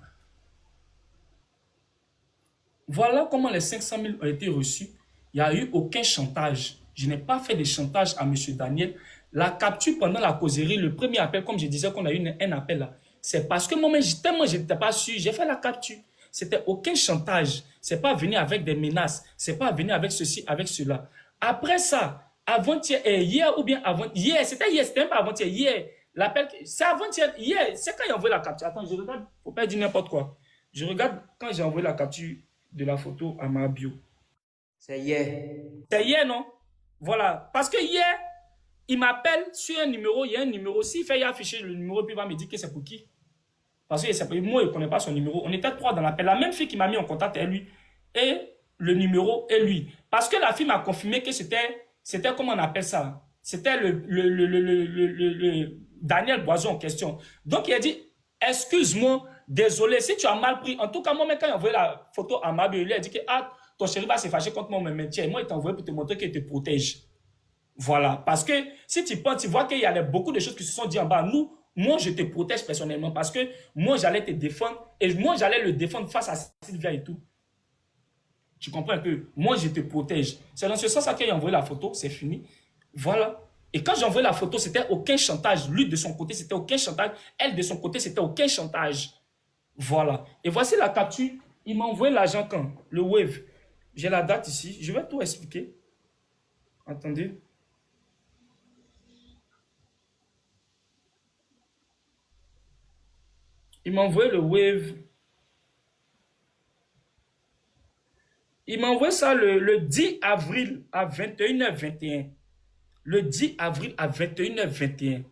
Voilà comment les 500 000 ont été reçus. Il n'y a eu aucun chantage. Je n'ai pas fait de chantage à M. Daniel. La capture pendant la causerie, le premier appel, comme je disais qu'on a eu un appel là, c'est parce que moi-même, tellement je n'étais pas sûr, j'ai fait la capture. C'était aucun chantage. C'est pas venu avec des menaces. C'est pas venu avec ceci, avec cela. Après ça, avant-hier, hier ou bien avant, hier, c'était même pas avant-hier, hier, l'appel, c'est avant-hier, hier, c'est quand il a envoyé la capture. Attends, je regarde, faut pas dire n'importe quoi. Je regarde quand j'ai envoyé la capture de la photo à ma bio. C'est hier. C'est hier, non? Voilà. Parce que hier, il m'appelle sur un numéro, il y a un numéro. S'il fait afficher le numéro, puis il va me dire que c'est pour qui. Parce que moi, je ne connais pas son numéro. On était 3 dans l'appel. La même fille qui m'a mis en contact est lui. Et le numéro est lui. Parce que la fille m'a confirmé que c'était, comment on appelle ça? C'était le Daniel Boison en question. Donc, il a dit, excuse-moi, désolé, si tu as mal pris. En tout cas, moi, quand il a envoyé la photo à ma bio, il lui a dit que, ah, ton chéri va se fâcher contre moi, mais tiens, moi, il t'a envoyé pour te montrer qu'il te protège. Voilà. Parce que si tu penses, tu vois qu'il y a beaucoup de choses qui se sont dites en bas. Moi, je te protège personnellement parce que moi, j'allais te défendre et moi, j'allais le défendre face à Sylvia et tout. Tu comprends un peu? Moi, je te protège. C'est dans ce sens qu'il a envoyé la photo, c'est fini. Voilà. Et quand j'ai envoyé la photo, c'était aucun chantage. Lui, de son côté, c'était aucun chantage. Elle, de son côté, c'était aucun chantage. Voilà. Et voici la capture. Il m'a envoyé l'argent quand? Le wave. J'ai la date ici. Je vais tout expliquer. Attendez. Il m'a envoyé le wave. Il m'a envoyé ça le 10 avril à 21h21. Le 10 avril à 21h21.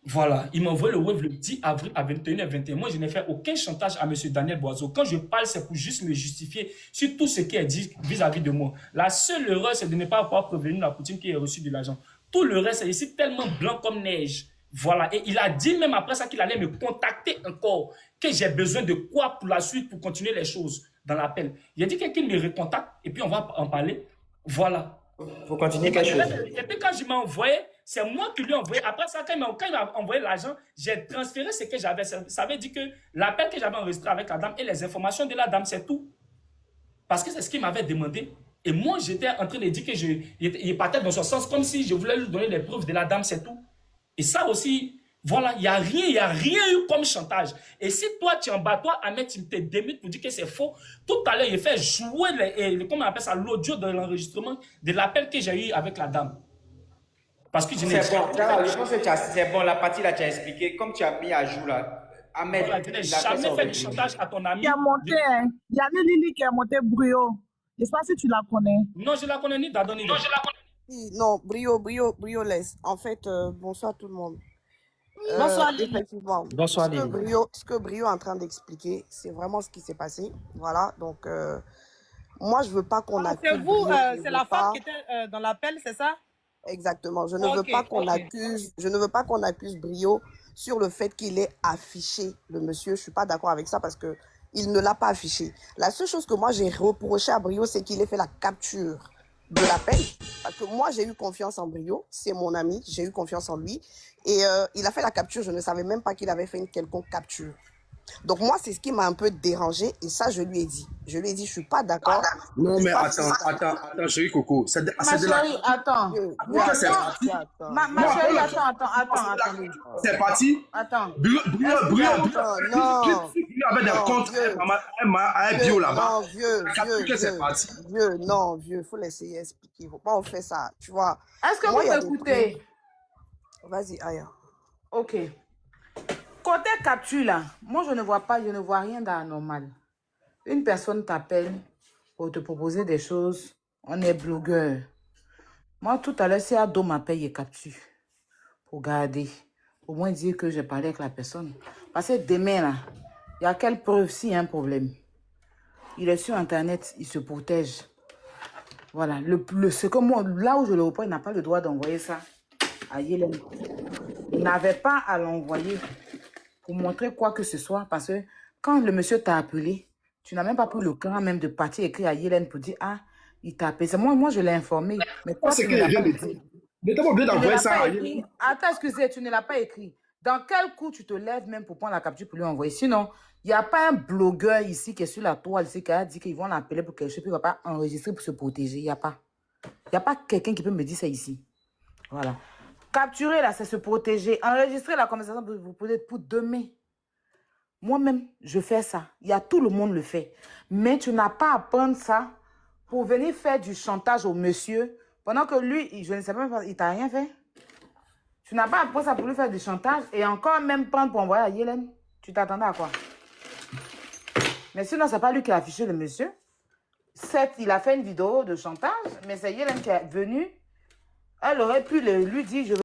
Voilà, il m'a envoyé le web le 10 avril à 21h21. Moi, je n'ai fait aucun chantage à M. Daniel Boiseau. Quand je parle, c'est pour juste me justifier sur tout ce qui est dit vis-à-vis de moi. La seule erreur, c'est de ne pas avoir prévenu la Poutine qui a reçu de l'argent. Tout le reste est ici tellement blanc comme neige. Voilà, et il a dit même après ça qu'il allait me contacter encore, que j'ai besoin de quoi pour la suite, pour continuer les choses dans l'appel. Il a dit qu'il me recontacte et puis on va en parler. Voilà. Faut continuer quelque chose. Et puis quand je m'ai envoyé, c'est moi qui lui ai envoyé. Après ça, quand il m'a envoyé l'argent, j'ai transféré ce que j'avais. Ça veut dire que l'appel que j'avais enregistré avec la dame et les informations de la dame, c'est tout. Parce que c'est ce qu'il m'avait demandé. Et moi, j'étais en train de dire qu'il partait dans son sens comme si je voulais lui donner les preuves de la dame, c'est tout. Et ça aussi, voilà, il n'y a rien eu comme chantage. Et si toi, tu es en bas, toi, Ahmed, tu te démutes pour dire que c'est faux. Tout à l'heure, il fait jouer, comment on appelle ça, l'audio de l'enregistrement de l'appel que j'ai eu avec la dame. Parce que je n'ai C'est bon, je pense que c'est bon, la partie là, tu as expliqué. Comme tu as mis à jour là, Ahmed, voilà, je n'ai jamais fait de chantage à ton ami. Qui a monté, hein. Il y avait Lily qui a monté Brio. Je ne sais pas si tu la connais. Non, je la connais ni d'Adon ni de... Non, je la connais. Non, Brio laisse. En fait, bonsoir tout le monde. Bonsoir, Lily. Effectivement, Bonsoir, Lily. Ce que Brio est en train d'expliquer, c'est vraiment ce qui s'est passé. Voilà, donc moi, je veux pas qu'on accuse. C'est vous, Brio, c'est la femme qui était dans l'appel, c'est ça? Exactement. Je ne veux pas qu'on accuse. Je ne veux pas qu'on accuse Brio sur le fait qu'il ait affiché le monsieur. Je suis pas d'accord avec ça parce que il ne l'a pas affiché. La seule chose que moi j'ai reproché à Brio, c'est qu'il ait fait la capture de l'appel. Parce que moi, j'ai eu confiance en Brio. C'est mon ami. J'ai eu confiance en lui. Et il a fait la capture. Je ne savais même pas qu'il avait fait une quelconque capture. Donc moi, c'est ce qui m'a un peu dérangé. Et ça, je lui ai dit. Je lui ai dit, je suis pas d'accord. Non, mais attends, chérie Coco. Ma chérie, attends. Ma chérie, attends. C'est parti. Attends. Brio avait des comptes à un bio là-bas. Non, vieux, faut l'essayer expliquer. Faut pas en faire ça, tu vois. Est-ce que vous écoutez? Vas-y, Aya. Ok. Côté capture là, moi je ne vois rien d'anormal. Une personne t'appelle pour te proposer des choses, on est blogueur. Moi tout à l'heure, si Ado m'appelle et capture, pour garder, au moins dire que j'ai parlé avec la personne. Parce que demain là, il y a quelle preuve s'il y a un problème? Il est sur internet, il se protège. Voilà, ce que moi, là où je le reprends, il n'a pas le droit d'envoyer ça à Yélène. Il n'avait pas à l'envoyer pour montrer quoi que ce soit. Parce que quand le monsieur t'a appelé, tu n'as même pas pris le cran même de partir écrire à Yélène pour dire, ah, il t'a appelé. Moi, je l'ai informé. Mais toi, c'est qu'il vient de dire. Mais t'as pas oublié d'envoyer ça à Yélène. Attends, excusez, tu ne l'as pas écrit. Dans quel coup tu te lèves même pour prendre la capture pour lui envoyer? Sinon, il n'y a pas un blogueur ici qui est sur la toile ici qui a dit qu'ils vont l'appeler pour quelque chose, puis il ne va pas enregistrer pour se protéger. Il n'y a pas. Il n'y a pas quelqu'un qui peut me dire ça ici. Voilà. Capturer là, c'est se protéger. Enregistrer la conversation pour vous poser pour demain. Moi-même, je fais ça. Tout le monde le fait. Mais tu n'as pas à prendre ça pour venir faire du chantage au monsieur pendant que lui, je ne sais pas, il t'a rien fait. Tu n'as pas à prendre ça pour lui faire du chantage et encore même prendre pour envoyer à Yélène. Tu t'attendais à quoi? Mais sinon, ce n'est pas lui qui a affiché le monsieur. Certes, il a fait une vidéo de chantage, mais c'est Yélène qui est venue. Elle aurait pu lui dire, je